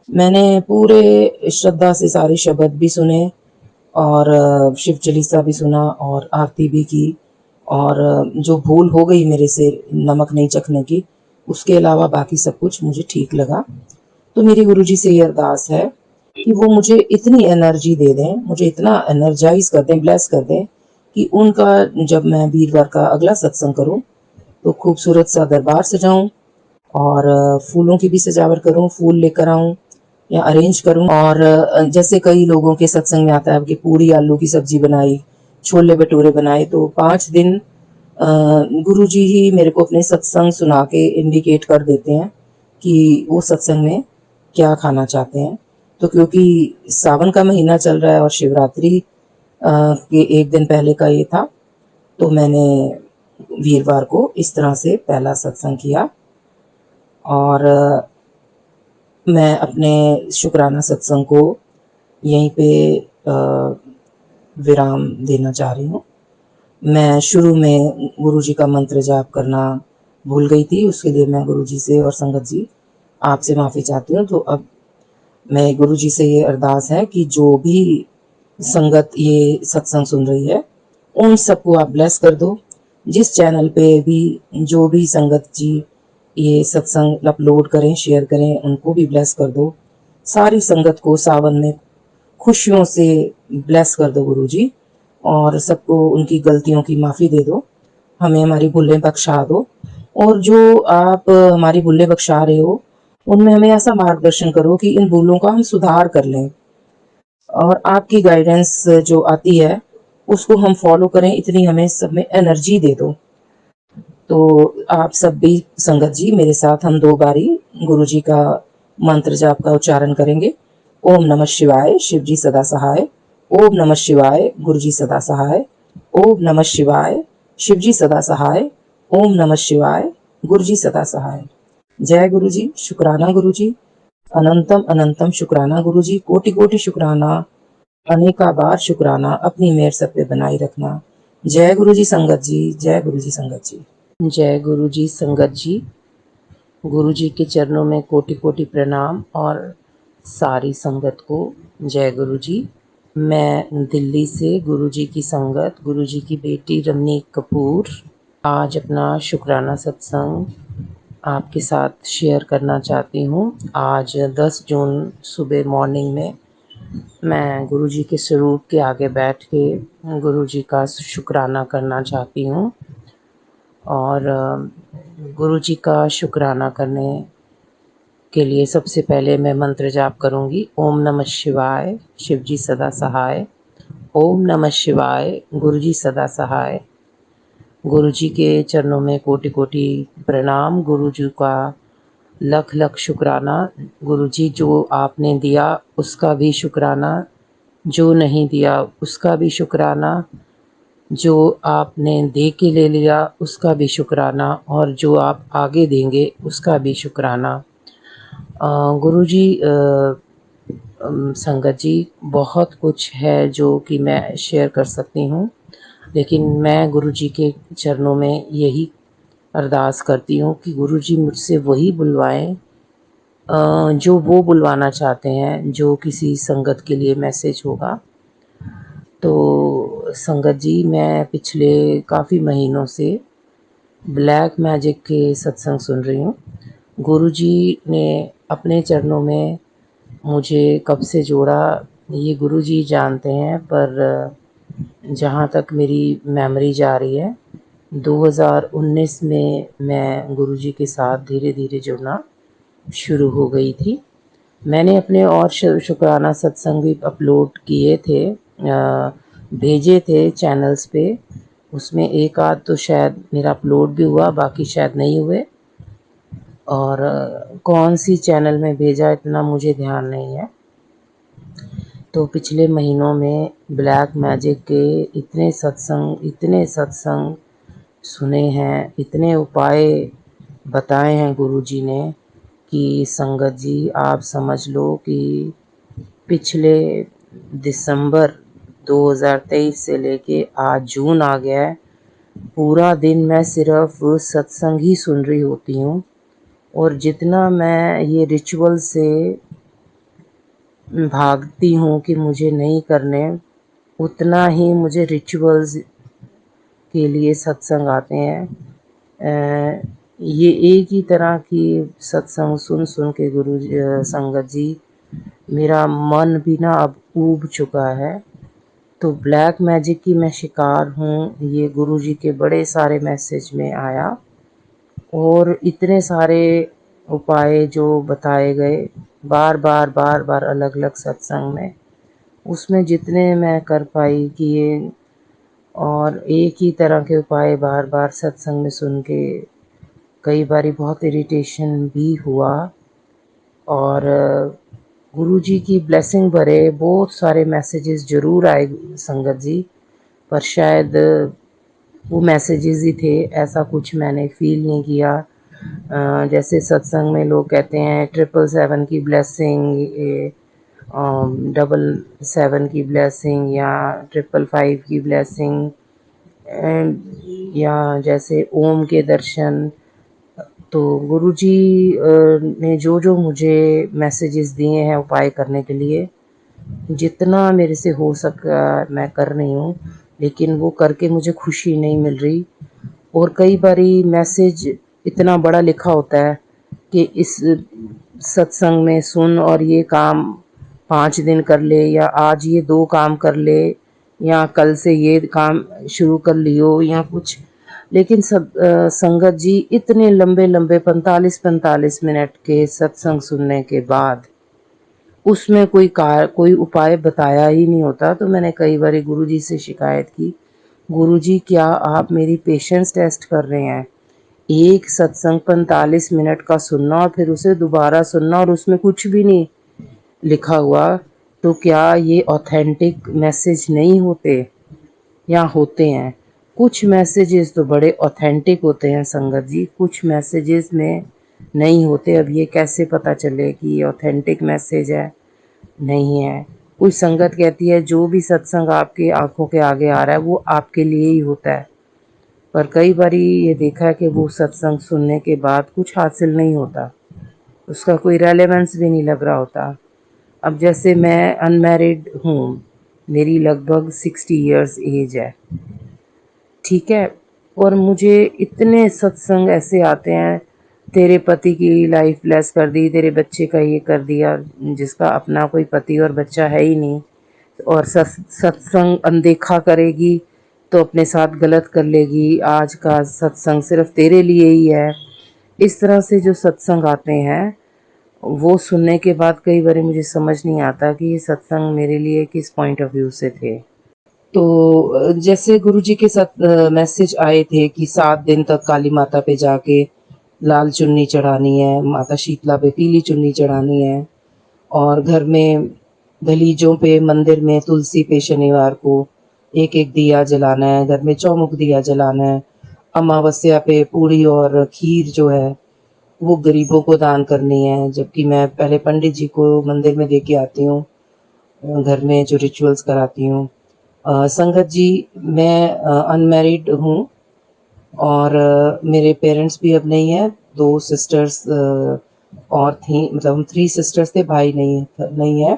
मैंने पूरे श्रद्धा से सारे शब्द भी सुने और शिव चालीसा भी सुना और आरती भी की। और जो भूल हो गई मेरे से नमक नहीं चखने की, उसके अलावा बाकी सब कुछ मुझे ठीक लगा। तो मेरी गुरुजी से ये अरदास है कि वो मुझे इतनी एनर्जी दे दें, मुझे इतना एनर्जाइज कर दें, ब्लेस कर दें कि उनका जब मैं वीरवार का अगला सत्संग करूं तो खूबसूरत सा दरबार सजाऊं और फूलों की भी सजावट करूं, फूल लेकर आऊं या अरेंज करूं। और जैसे कई लोगों के सत्संग में आता है कि पूरी आलू की सब्जी बनाई, छोले भटूरे बनाए, तो 5 दिन गुरुजी ही मेरे को अपने सत्संग सुना के इंडिकेट कर देते हैं कि वो सत्संग में क्या खाना चाहते हैं। तो क्योंकि सावन का महीना चल रहा है और शिवरात्रि के एक दिन पहले का ये था, तो मैंने वीरवार को इस तरह से पहला सत्संग किया। और मैं अपने शुक्राना सत्संग को यहीं पे विराम देना चाह रही हूँ। मैं शुरू में गुरुजी का मंत्र जाप करना भूल गई थी, उसके लिए मैं गुरुजी से और संगत जी आपसे माफ़ी चाहती हूँ। तो अब मैं गुरुजी से ये अरदास है कि जो भी संगत ये सत्संग सुन रही है उन सबको आप ब्लेस कर दो। जिस चैनल पे भी जो भी संगत जी ये सत्संग अपलोड करें, शेयर करें, उनको भी ब्लेस कर दो। सारी संगत को सावन में खुशियों से ब्लेस कर दो गुरुजी, और सबको उनकी गलतियों की माफ़ी दे दो, हमें हमारी भूलें बख्शा दो। और जो आप हमारी भूलें बख्शा रहे हो उनमें हमें ऐसा मार्गदर्शन करो कि इन भूलों का हम सुधार कर लें, और आपकी गाइडेंस जो आती है उसको हम फॉलो करें, इतनी हमें सब में एनर्जी दे दो। तो आप सब भी संगत जी मेरे साथ हम 2 बारी गुरुजी का मंत्र जाप का उच्चारण करेंगे। ओम नमः शिवाय, शिव जी सदा सहाय। ओम नमः शिवाय, गुरुजी सदा सहाय। ओम नमः शिवाय, शिव जी सदा सहाय। ओम नमः शिवाय, गुरुजी सदा सहाय। जय गुरुजी, शुक्राना गुरुजी, अनंतम अनंतम शुक्राना गुरुजी, कोटि कोटि शुक्राना, अनेका बार शुक्राना, अपनी मेहर सब पे बनाई रखना। जय गुरुजी संगत जी, जय गुरुजी संगत जी। जय गुरुजी संगत जी। गुरुजी के चरणों में कोटि कोटि प्रणाम और सारी संगत को जय गुरुजी। मैं दिल्ली से गुरुजी की संगत, गुरुजी की बेटी रमनीक कपूर आज अपना शुक्राना सत्संग आपके साथ शेयर करना चाहती हूँ। आज 10 जून सुबह मॉर्निंग में मैं गुरुजी के स्वरूप के आगे बैठ के गुरुजी का शुक्राना करना चाहती हूँ। और गुरु जी का शुक्राना करने के लिए सबसे पहले मैं मंत्र जाप करूंगी। ओम नमः शिवाय, शिव जी सदा सहाय। ओम नमः शिवाय, गुरु जी सदा सहाय। गुरु जी के चरणों में कोटि कोटि प्रणाम। गुरु जी का लख लख शुक्राना। गुरु जी जो आपने दिया उसका भी शुक्राना, जो नहीं दिया उसका भी शुक्राना, जो आपने दे के ले लिया उसका भी शुक्राना, और जो आप आगे देंगे उसका भी शुक्राना। गुरु जी, संगत जी, बहुत कुछ है जो कि मैं शेयर कर सकती हूँ, लेकिन मैं गुरु जी के चरणों में यही अरदास करती हूँ कि गुरु जी मुझसे वही बुलवाएं जो वो बुलवाना चाहते हैं, जो किसी संगत के लिए मैसेज होगा। तो संगत जी, मैं पिछले काफ़ी महीनों से ब्लैक मैजिक के सत्संग सुन रही हूँ। गुरु जी ने अपने चरणों में मुझे कब से जोड़ा ये गुरु जी जानते हैं, पर जहाँ तक मेरी मेमोरी जा रही है 2019 में मैं गुरु जी के साथ धीरे धीरे जुड़ना शुरू हो गई थी। मैंने अपने और शुक्राना सत्संग भी अपलोड किए थे, भेजे थे चैनल्स पे। उसमें एक आध तो शायद मेरा अपलोड भी हुआ, बाकी शायद नहीं हुए। और कौन सी चैनल में भेजा इतना मुझे ध्यान नहीं है। तो पिछले महीनों में ब्लैक मैजिक के इतने सत्संग सुने हैं, इतने उपाय बताए हैं गुरु जी ने कि संगत जी आप समझ लो कि पिछले दिसंबर 2023 से लेके आज जून आ गया है, पूरा दिन मैं सिर्फ सत्संग ही सुन रही होती हूँ। और जितना मैं ये रिचुअल से भागती हूँ कि मुझे नहीं करने, उतना ही मुझे रिचुअल्स के लिए सत्संग आते हैं। ये एक ही तरह की सत्संग सुन सुन के संगत जी मेरा मन भी ना अब ऊब चुका है। तो ब्लैक मैजिक की मैं शिकार हूँ, ये गुरु जी के बड़े सारे मैसेज में आया, और इतने सारे उपाय जो बताए गए बार बार अलग अलग सत्संग में, उसमें जितने मैं कर पाई किए, और एक ही तरह के उपाय बार बार सत्संग में सुन के कई बारी बहुत इरिटेशन भी हुआ। और गुरु जी की ब्लेसिंग भरे बहुत सारे मैसेजेस ज़रूर आए संगत जी, पर शायद वो मैसेजेस ही थे, ऐसा कुछ मैंने फील नहीं किया। जैसे सत्संग में लोग कहते हैं 777 की ब्लेसिंग, 777 की ब्लेसिंग, या 555 की ब्लेसिंग, या जैसे ओम के दर्शन। तो गुरुजी ने जो जो मुझे मैसेजेस दिए हैं उपाय करने के लिए, जितना मेरे से हो सका मैं कर रही हूँ, लेकिन वो करके मुझे खुशी नहीं मिल रही। और कई बारी मैसेज इतना बड़ा लिखा होता है कि इस सत्संग में सुन और ये काम 5 दिन कर ले, या आज ये 2 काम कर ले, या कल से ये काम शुरू कर लियो, या कुछ। लेकिन संगत जी इतने लंबे लंबे 45 मिनट के सत्संग सुनने के बाद उसमें कोई उपाय बताया ही नहीं होता। तो मैंने कई बार गुरुजी से शिकायत की, गुरुजी क्या आप मेरी पेशेंस टेस्ट कर रहे हैं? एक सत्संग 45 मिनट का सुनना और फिर उसे दोबारा सुनना और उसमें कुछ भी नहीं लिखा हुआ, तो क्या ये ऑथेंटिक मैसेज नहीं होते या होते हैं? कुछ मैसेजेस तो बड़े ऑथेंटिक होते हैं संगत जी, कुछ मैसेजेस में नहीं होते। अब ये कैसे पता चले कि ये ऑथेंटिक मैसेज है नहीं है? कुछ संगत कहती है जो भी सत्संग आपके आंखों के आगे आ रहा है वो आपके लिए ही होता है, पर कई बारी ये देखा है कि वो सत्संग सुनने के बाद कुछ हासिल नहीं होता, उसका कोई रेलेवेंस भी नहीं लग रहा होता। अब जैसे मैं अनमैरिड हूँ, मेरी लगभग 60 इयर्स एज है, ठीक है, और मुझे इतने सत्संग ऐसे आते हैं, तेरे पति की लाइफ ब्लेस कर दी, तेरे बच्चे का ये कर दिया, जिसका अपना कोई पति और बच्चा है ही नहीं, और सत्संग अनदेखा करेगी तो अपने साथ गलत कर लेगी, आज का सत्संग सिर्फ तेरे लिए ही है। इस तरह से जो सत्संग आते हैं वो सुनने के बाद कई बार मुझे समझ नहीं आता कि ये सत्संग मेरे लिए किस पॉइंट ऑफ व्यू से थे। तो जैसे गुरुजी के साथ मैसेज आए थे कि 7 दिन तक काली माता पे जाके लाल चुन्नी चढ़ानी है, माता शीतला पे पीली चुन्नी चढ़ानी है, और घर में दहलीजों पे मंदिर में तुलसी पे शनिवार को एक एक दिया जलाना है, घर में चौमुख दिया जलाना है, अमावस्या पे पूड़ी और खीर जो है वो गरीबों को दान करनी है। जबकि मैं पहले पंडित जी को मंदिर में दे के आती हूँ, घर में जो रिचुअल्स कराती हूँ। संगत जी, मैं अनमैरिड हूँ और मेरे पेरेंट्स भी अब नहीं है। 2 सिस्टर्स और थी, मतलब हम 3 सिस्टर्स थे, भाई नहीं है।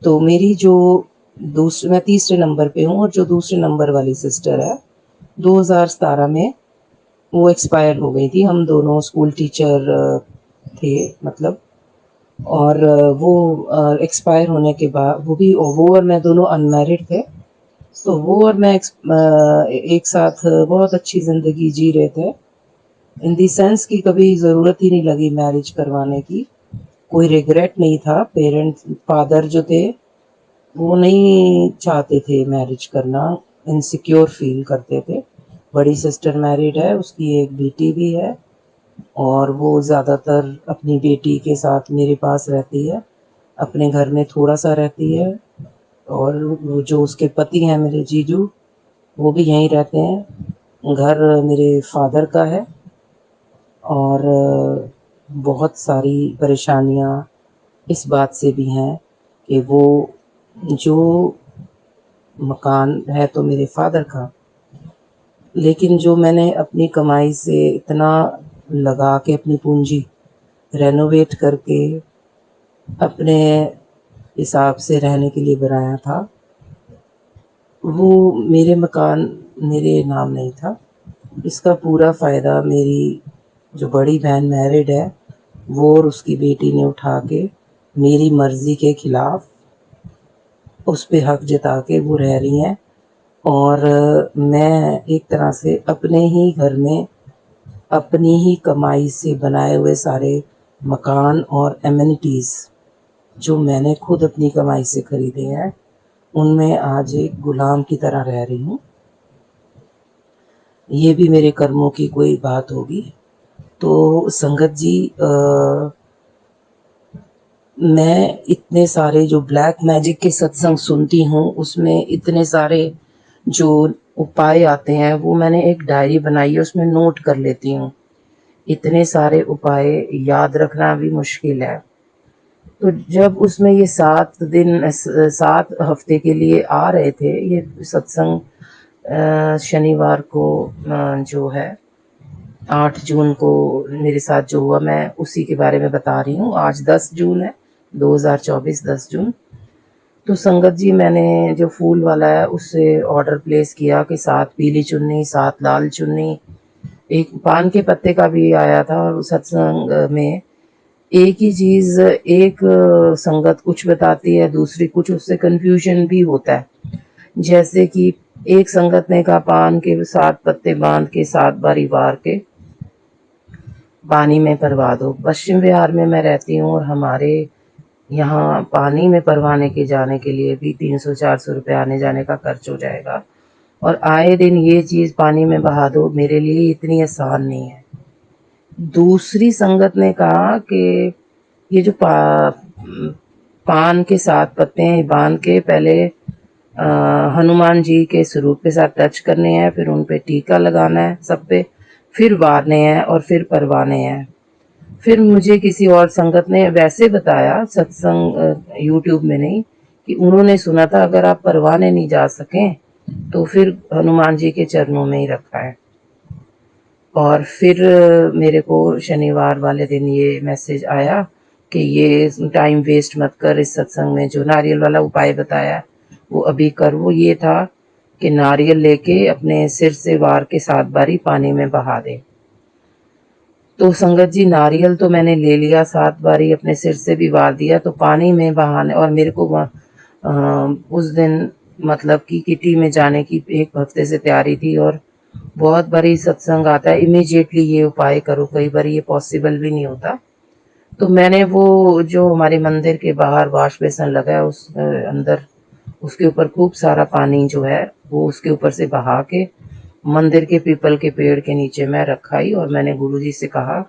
तो मेरी जो मैं तीसरे नंबर पे हूँ, और जो दूसरे नंबर वाली सिस्टर है 2017 में वो एक्सपायर हो गई थी। हम दोनों स्कूल टीचर थे, मतलब, और वो एक्सपायर होने के बाद वो और मैं दोनों अनमैरिड थे। तो वो और मैं एक साथ बहुत अच्छी ज़िंदगी जी रहे थे, इन दी सेंस कि कभी ज़रूरत ही नहीं लगी मैरिज करवाने की, कोई रिग्रेट नहीं था। फादर जो थे वो नहीं चाहते थे मैरिज करना, इनसिक्योर फील करते थे। बड़ी सिस्टर मैरिड है, उसकी एक बेटी भी है, और वो ज़्यादातर अपनी बेटी के साथ मेरे पास रहती है, अपने घर में थोड़ा सा रहती है। और वो जो उसके पति हैं मेरे जीजू, वो भी यहीं रहते हैं। घर मेरे फादर का है, और बहुत सारी परेशानियाँ इस बात से भी हैं कि वो जो मकान है तो मेरे फादर का, लेकिन जो मैंने अपनी कमाई से इतना लगा के अपनी पूंजी रेनोवेट करके अपने हिसाब से रहने के लिए बनाया था, वो मेरे मकान मेरे नाम नहीं था। इसका पूरा फ़ायदा मेरी जो बड़ी बहन मैरिड है वो और उसकी बेटी ने उठा के मेरी मर्ज़ी के ख़िलाफ़ उस पे हक जता के वो रह रही हैं। और मैं एक तरह से अपने ही घर में अपनी ही कमाई से बनाए हुए सारे मकान और एमिनिटीज़ जो मैंने खुद अपनी कमाई से खरीदे हैं, उनमें आज एक गुलाम की तरह रह रही हूँ। ये भी मेरे कर्मों की कोई बात होगी। तो संगत जी, मैं इतने सारे जो ब्लैक मैजिक के सत्संग सुनती हूँ, उसमें इतने सारे जो उपाय आते हैं वो मैंने एक डायरी बनाई है, उसमें नोट कर लेती हूँ। इतने सारे उपाय याद रखना भी मुश्किल है। तो जब उसमें ये 7 हफ्ते के लिए आ रहे थे ये सत्संग, शनिवार को जो है 8 जून को मेरे साथ जो हुआ, मैं उसी के बारे में बता रही हूँ। आज 10 जून है, 2024 10 जून। तो संगत जी, मैंने जो फूल वाला है उससे ऑर्डर प्लेस किया कि 7 पीली चुन्नी, 7 लाल चुन्नी, एक पान के पत्ते का भी आया था। और सत्संग में एक ही चीज़ एक संगत कुछ बताती है, दूसरी कुछ, उससे कन्फ्यूजन भी होता है। जैसे कि एक संगत ने कहा पान के 7 पत्ते बांध के 7 बारी वार के पानी में परवा दो। पश्चिम बिहार में मैं रहती हूँ और हमारे यहाँ पानी में परवाने के जाने के लिए भी 300-400 रुपये आने जाने का खर्च हो जाएगा, और आए दिन ये चीज़ पानी में बहा दो, मेरे लिए इतनी आसान नहीं है। दूसरी संगत ने कहा कि ये जो पान के 7 पत्ते हैं बांध के पहले हनुमान जी के स्वरूप के साथ टच करने हैं, फिर उन पे टीका लगाना है सब पे, फिर वारने हैं और फिर परवाने हैं। फिर मुझे किसी और संगत ने वैसे बताया, सत्संग यूट्यूब में नहीं, कि उन्होंने सुना था अगर आप परवाने नहीं जा सकें तो फिर हनुमान जी के चरणों में ही रखा है। और फिर मेरे को शनिवार वाले दिन ये मैसेज आया कि ये टाइम वेस्ट मत कर, इस सत्संग में जो नारियल वाला उपाय बताया वो अभी कर। वो ये था कि नारियल लेके अपने सिर से वार के 7 बारी पानी में बहा दे। तो संगत जी, नारियल तो मैंने ले लिया, 7 बारी अपने सिर से भी वार दिया, तो पानी में बहाने, और मेरे को उस दिन मतलब कि किटी में जाने की 1 हफ्ते से तैयारी थी, और बहुत बारी सत्संग आता है इमीडिएटली ये उपाय करो, कई बार ये पॉसिबल भी नहीं होता। तो मैंने वो जो हमारे मंदिर के बाहर वॉश बेसिन लगा है उस अंदर उसके ऊपर खूब सारा पानी जो है वो उसके ऊपर से बहा के मंदिर के पीपल के पेड़ के नीचे मैं रखाई, और मैंने गुरुजी से कहा,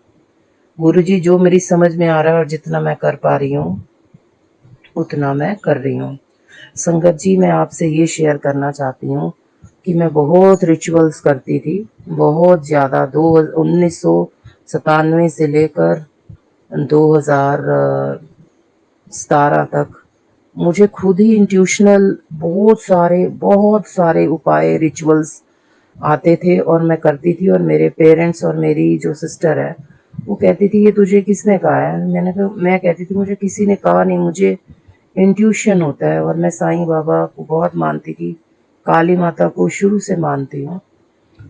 गुरुजी जो मेरी समझ में आ रहा है और जितना मैं कर पा रही हूँ उतना मैं कर रही हूँ। संगत जी, मैं आपसे ये शेयर करना चाहती हूँ कि मैं बहुत रिचुअल्स करती थी, बहुत ज़्यादा। 1997 से लेकर 2017 तक मुझे खुद ही इंट्यूशनल बहुत सारे उपाय रिचुअल्स आते थे और मैं करती थी। और मेरे पेरेंट्स और मेरी जो सिस्टर है वो कहती थी, ये तुझे किसने कहा है? मैं कहती थी, मुझे किसी ने कहा नहीं, मुझे इंट्यूशन होता है। और मैं साईं बाबा को बहुत मानती थी, काली माता को शुरू से मानती हूँ।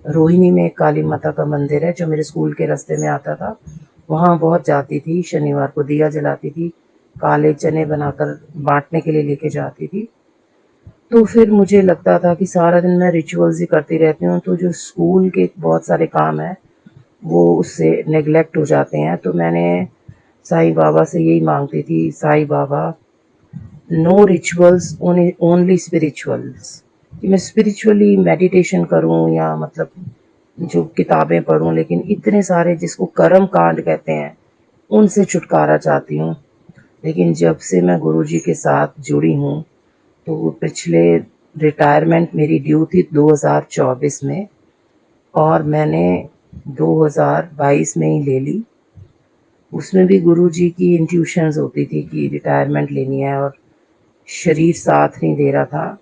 रोहिणी में एक काली माता का मंदिर है जो मेरे स्कूल के रास्ते में आता था, वहाँ बहुत जाती थी, शनिवार को दिया जलाती थी, काले चने बनाकर बांटने के लिए लेके जाती थी। तो फिर मुझे लगता था कि सारा दिन मैं रिचुअल्स ही करती रहती हूँ, तो जो स्कूल के बहुत सारे काम हैं वो उससे नेग्लेक्ट हो जाते हैं। तो मैंने साईं बाबा से यही मांगती थी, Sai Baba, no rituals, only spirituals, कि मैं स्पिरिचुअली मेडिटेशन करूं या मतलब जो किताबें पढूं, लेकिन इतने सारे जिसको कर्म कांड कहते हैं उनसे छुटकारा चाहती हूँ। लेकिन जब से मैं गुरुजी के साथ जुड़ी हूँ, तो वो पिछले रिटायरमेंट मेरी ड्यू थी 2024 में, और मैंने 2022 में ही ले ली। उसमें भी गुरुजी की इंट्यूशंस होती थी कि रिटायरमेंट लेनी है, और शरीर साथ नहीं दे रहा था।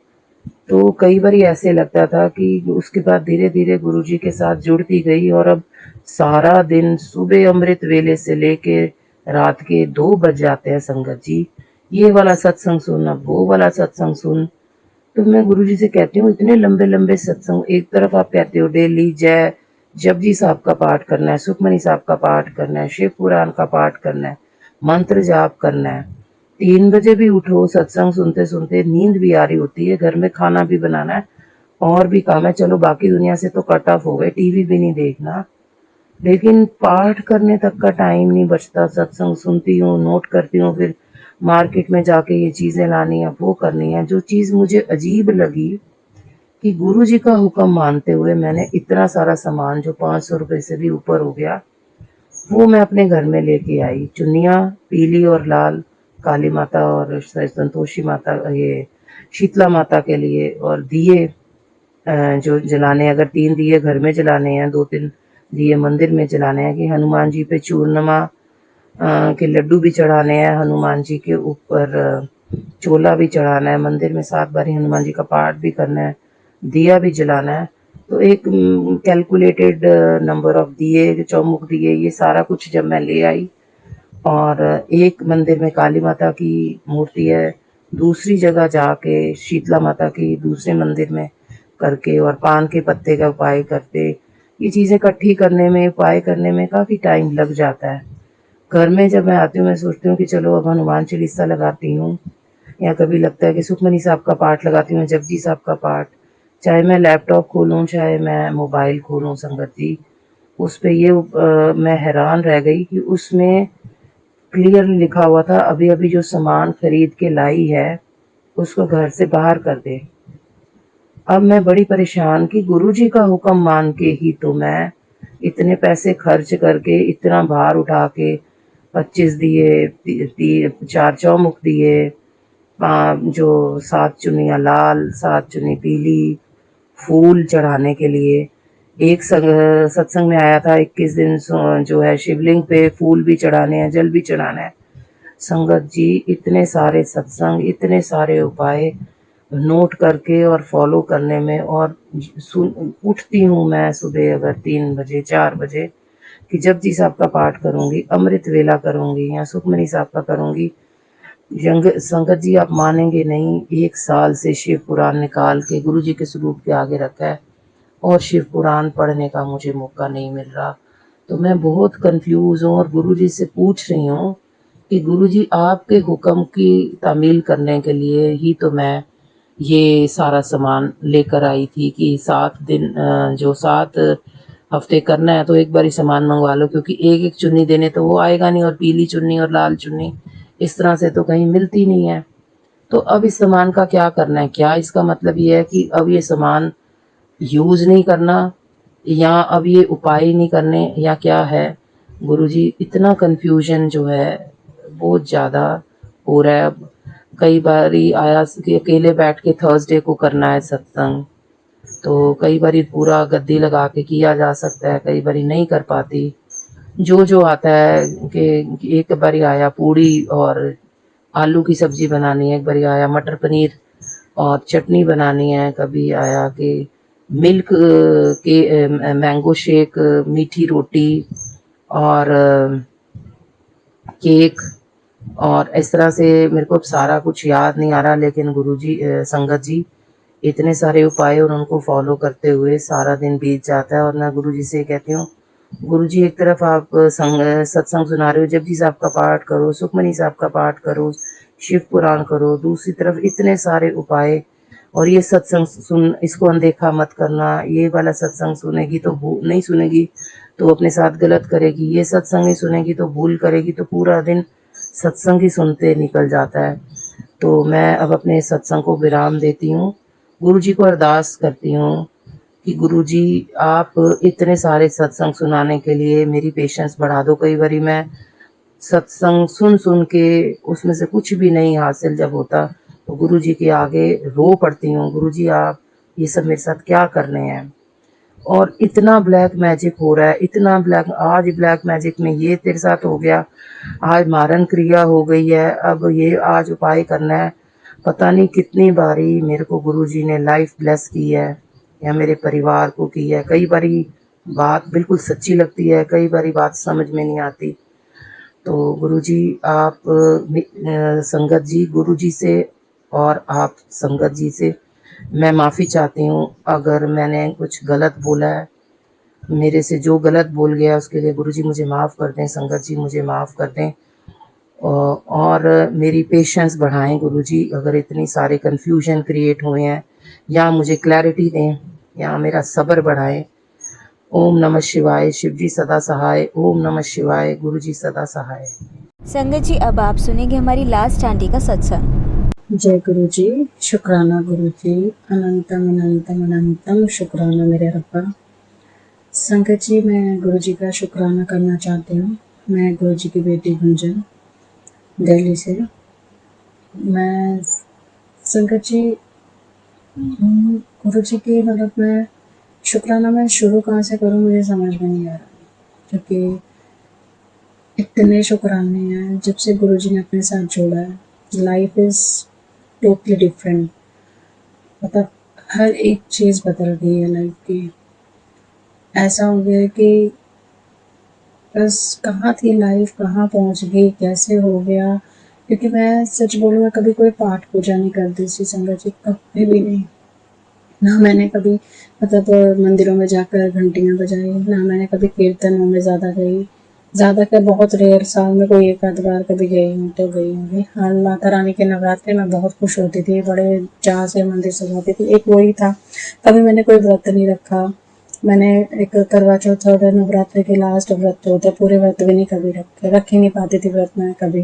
तो कई बार ऐसे लगता था कि उसके बाद धीरे धीरे गुरुजी के साथ जुड़ती गई, और अब सारा दिन सुबह अमृत वेले से लेके रात के 2 बज जाते हैं संगत जी, ये वाला सत्संग सुन, अब वो वाला सत्संग सुन। तो मैं गुरुजी से कहती हूँ, इतने लंबे लंबे सत्संग, एक तरफ आप कहते हो डेली जय जपजी साहब का पाठ करना है, सुखमनी साहब का पाठ करना है, शिव पुराण का पाठ करना है, मंत्र जाप करना है, 3 बजे भी उठो, सत्संग सुनते सुनते नींद भी आ रही होती है, घर में खाना भी बनाना है, और भी काम है। चलो बाकी दुनिया से तो कट ऑफ हो गए, टीवी भी नहीं देखना, लेकिन पाठ करने तक का टाइम नहीं बचता। सत्संग सुनती हूँ, नोट करती हूँ, फिर मार्केट में जाके ये चीज़ें लानी है, वो करनी है। जो चीज़ मुझे अजीब लगी कि गुरुजी का हुक्म मानते हुए मैंने इतना सारा सामान जो 500 रुपये से भी ऊपर हो गया, वो मैं अपने घर में लेके आई। चुन्नियाँ पीली और लाल, काली माता और संतोषी माता, ये शीतला माता के लिए, और दिए जो जलाने, अगर 3 दिए घर में जलाने हैं, 2-3 दिए मंदिर में जलाने हैं, कि हनुमान जी पे चूरमा के लड्डू भी चढ़ाने हैं, हनुमान जी के ऊपर चोला भी चढ़ाना है, मंदिर में 7 बारी हनुमान जी का पाठ भी करना है, दिया भी जलाना है। तो एक कैलकुलेटेड नंबर ऑफ दिए, चौमुख दिए, ये सारा कुछ जब मैं ले आई, और एक मंदिर में काली माता की मूर्ति है, दूसरी जगह जाके शीतला माता की दूसरे मंदिर में करके, और पान के पत्ते का उपाय करते, ये चीज़ें इकट्ठी करने में, उपाय करने में काफ़ी टाइम लग जाता है। घर में जब मैं आती हूँ, मैं सोचती हूँ कि चलो अब हनुमान चालीसा लगाती हूँ, या कभी लगता है कि सुखमनी साहब का पाठ लगाती हूँ, जपजी साहब का पाठ, चाहे मैं लैपटॉप खोलूँ चाहे मैं मोबाइल खोलूँ संगत जी, उस पे ये मैं हैरान रह गई कि उसमें क्लियर लिखा हुआ था, अभी अभी जो सामान खरीद के लाई है उसको घर से बाहर कर दे। अब मैं बड़ी परेशान कि गुरुजी का हुक्म मान के ही तो मैं इतने पैसे खर्च करके, इतना भार उठा के, 25 दिए, 4 चौमुख दिए, जो 7 चुन्नियाँ लाल, 7 चुन्नी पीली, फूल चढ़ाने के लिए। एक सत्संग में आया था 21 दिन जो है शिवलिंग पे फूल भी चढ़ाने हैं, जल भी चढ़ाना है। संगत जी, इतने सारे सत्संग, इतने सारे उपाय नोट करके और फॉलो करने में, और उठती हूँ मैं सुबह अगर 3 बजे 4 बजे कि जपजी साहब का पाठ करूँगी, अमृत वेला करूँगी, या सुखमनी साहब का करूँगी। संगत जी, आप मानेंगे नहीं, 1 साल से शिव पुराण निकाल के गुरुजी के स्वरूप के आगे रखा है, और शिव पुराण पढ़ने का मुझे मौका नहीं मिल रहा। तो मैं बहुत कंफ्यूज हूँ, और गुरुजी से पूछ रही हूँ कि गुरुजी, आपके हुक्म की तामील करने के लिए ही तो मैं ये सारा सामान लेकर आई थी कि 7 दिन जो 7 हफ्ते करना है तो एक बार ही सामान मंगवा लो, क्योंकि एक-एक चुन्नी देने तो वो आएगा नहीं, और पीली चुन्नी और लाल चुन्नी इस तरह से तो कहीं मिलती नहीं है। तो अब इस सामान का क्या करना है? क्या इसका मतलब ये है कि अब ये सामान यूज़ नहीं करना, या अब ये उपाय ही नहीं करने, या क्या है? गुरुजी, इतना कन्फ्यूज़न जो है बहुत ज़्यादा हो रहा है अब। कई बारी आया कि अकेले बैठ के थर्सडे को करना है सत्संग, तो कई बारी पूरा गद्दी लगा के किया जा सकता है, कई बारी नहीं कर पाती। जो आता है कि एक बारी आया पूड़ी और आलू की सब्ज़ी बनानी है, एक बारी आया मटर पनीर और चटनी बनानी है, कभी आया कि मिल्क के मैंगो शेक, मीठी रोटी और केक, और इस तरह से मेरे को अब सारा कुछ याद नहीं आ रहा। लेकिन गुरुजी, संगत जी, इतने सारे उपाय और उनको फॉलो करते हुए सारा दिन बीत जाता है, और मैं गुरुजी से कहती हूँ, गुरुजी एक तरफ आप सत्संग सुना रहे हो, जपजी साहब का पाठ करो, सुखमनी साहब का पाठ करो, शिव पुराण करो, दूसरी तरफ इतने सारे उपाय, और ये सत्संग सुन, इसको अनदेखा मत करना, ये वाला सत्संग सुनेगी तो नहीं सुनेगी तो अपने साथ गलत करेगी, ये सत्संग नहीं सुनेगी तो भूल करेगी, तो पूरा दिन सत्संग ही सुनते निकल जाता है। तो मैं अब अपने सत्संग को विराम देती हूँ, गुरुजी को अरदास करती हूँ कि गुरुजी आप इतने सारे सत्संग सुनाने के लिए मेरी पेशेंस बढ़ा दो। कई बारी मैं सत्संग सुन के उसमें से कुछ भी नहीं हासिल जब होता, तो गुरुजी के आगे रो पड़ती हूँ, गुरुजी आप ये सब मेरे साथ क्या करने हैं। और इतना ब्लैक मैजिक हो रहा है, इतना ब्लैक, आज ब्लैक मैजिक में ये तेरे साथ हो गया, आज मारन क्रिया हो गई है, अब ये आज उपाय करना है। पता नहीं कितनी बारी मेरे को गुरुजी ने लाइफ ब्लेस की है, या मेरे परिवार को की है। कई बारी बात बिल्कुल सच्ची लगती है, कई बारी बात समझ में नहीं आती। तो गुरुजी आप संगत जी, गुरुजी से और आप संगत जी से मैं माफ़ी चाहती हूँ अगर मैंने कुछ गलत बोला है। मेरे से जो गलत बोल गया उसके लिए गुरुजी मुझे माफ़ कर दें, संगत जी मुझे माफ़ कर दें, और मेरी पेशेंस बढ़ाएं गुरुजी। अगर इतनी सारे कन्फ्यूजन क्रिएट हुए हैं, या मुझे क्लैरिटी दें, या मेरा सब्र बढ़ाएं। ओम नमः शिवाय, शिवजी सदा सहाय। ओम नमः शिवाय, गुरुजी सदा सहाय। संगत जी, अब आप सुनेंगे हमारी लास्ट आंटी का सत्संग। जय गुरु जी, शुक्राना गुरु जी, अनंतम अनंतम अनंतम शुक्राना मेरे रब्बा। संगत जी, मैं गुरु जी का शुक्राना करना चाहती हूँ। मैं गुरु जी की बेटी गुंजन, दिल्ली से। मैं संगत जी, गुरु जी की मतलब मैं शुक्राना मैं शुरू कहाँ से करूँ मुझे समझ में नहीं आ रहा, क्योंकि इतने शुक्राने हैं जब से गुरु जी ने अपने साथ जोड़ा है। लाइफ इज़ टोटली डिफरेंट, मतलब हर एक चीज़ बदल गई है लाइफ की। ऐसा हो गया है कि बस कहाँ थी लाइफ, कहाँ पहुँच गई, कैसे हो गया। क्योंकि मैं सच बोलूँ, मैं कभी कोई पाठ पूजा नहीं करती थी संगत जी, कभी भी नहीं। ना मैंने कभी मतलब मंदिरों में जाकर घंटियाँ बजाई, ना मैंने कभी कीर्तनों में ज़्यादा गई। ज़्यादा क्या, बहुत रेयर, साल में कोई एक आध बार कभी गई हूँ तो गई होंगी। हाँ, माता रानी के नवरात्रे में बहुत खुश होती थी, बड़े चाह से मंदिर सजाती थी। एक वही था, कभी मैंने कोई व्रत नहीं रखा। मैंने एक करवा चौथ और नवरात्रि के लास्ट व्रत जो होते हैं, पूरे व्रत भी नहीं कभी रख ही नहीं पाती थी व्रत में कभी।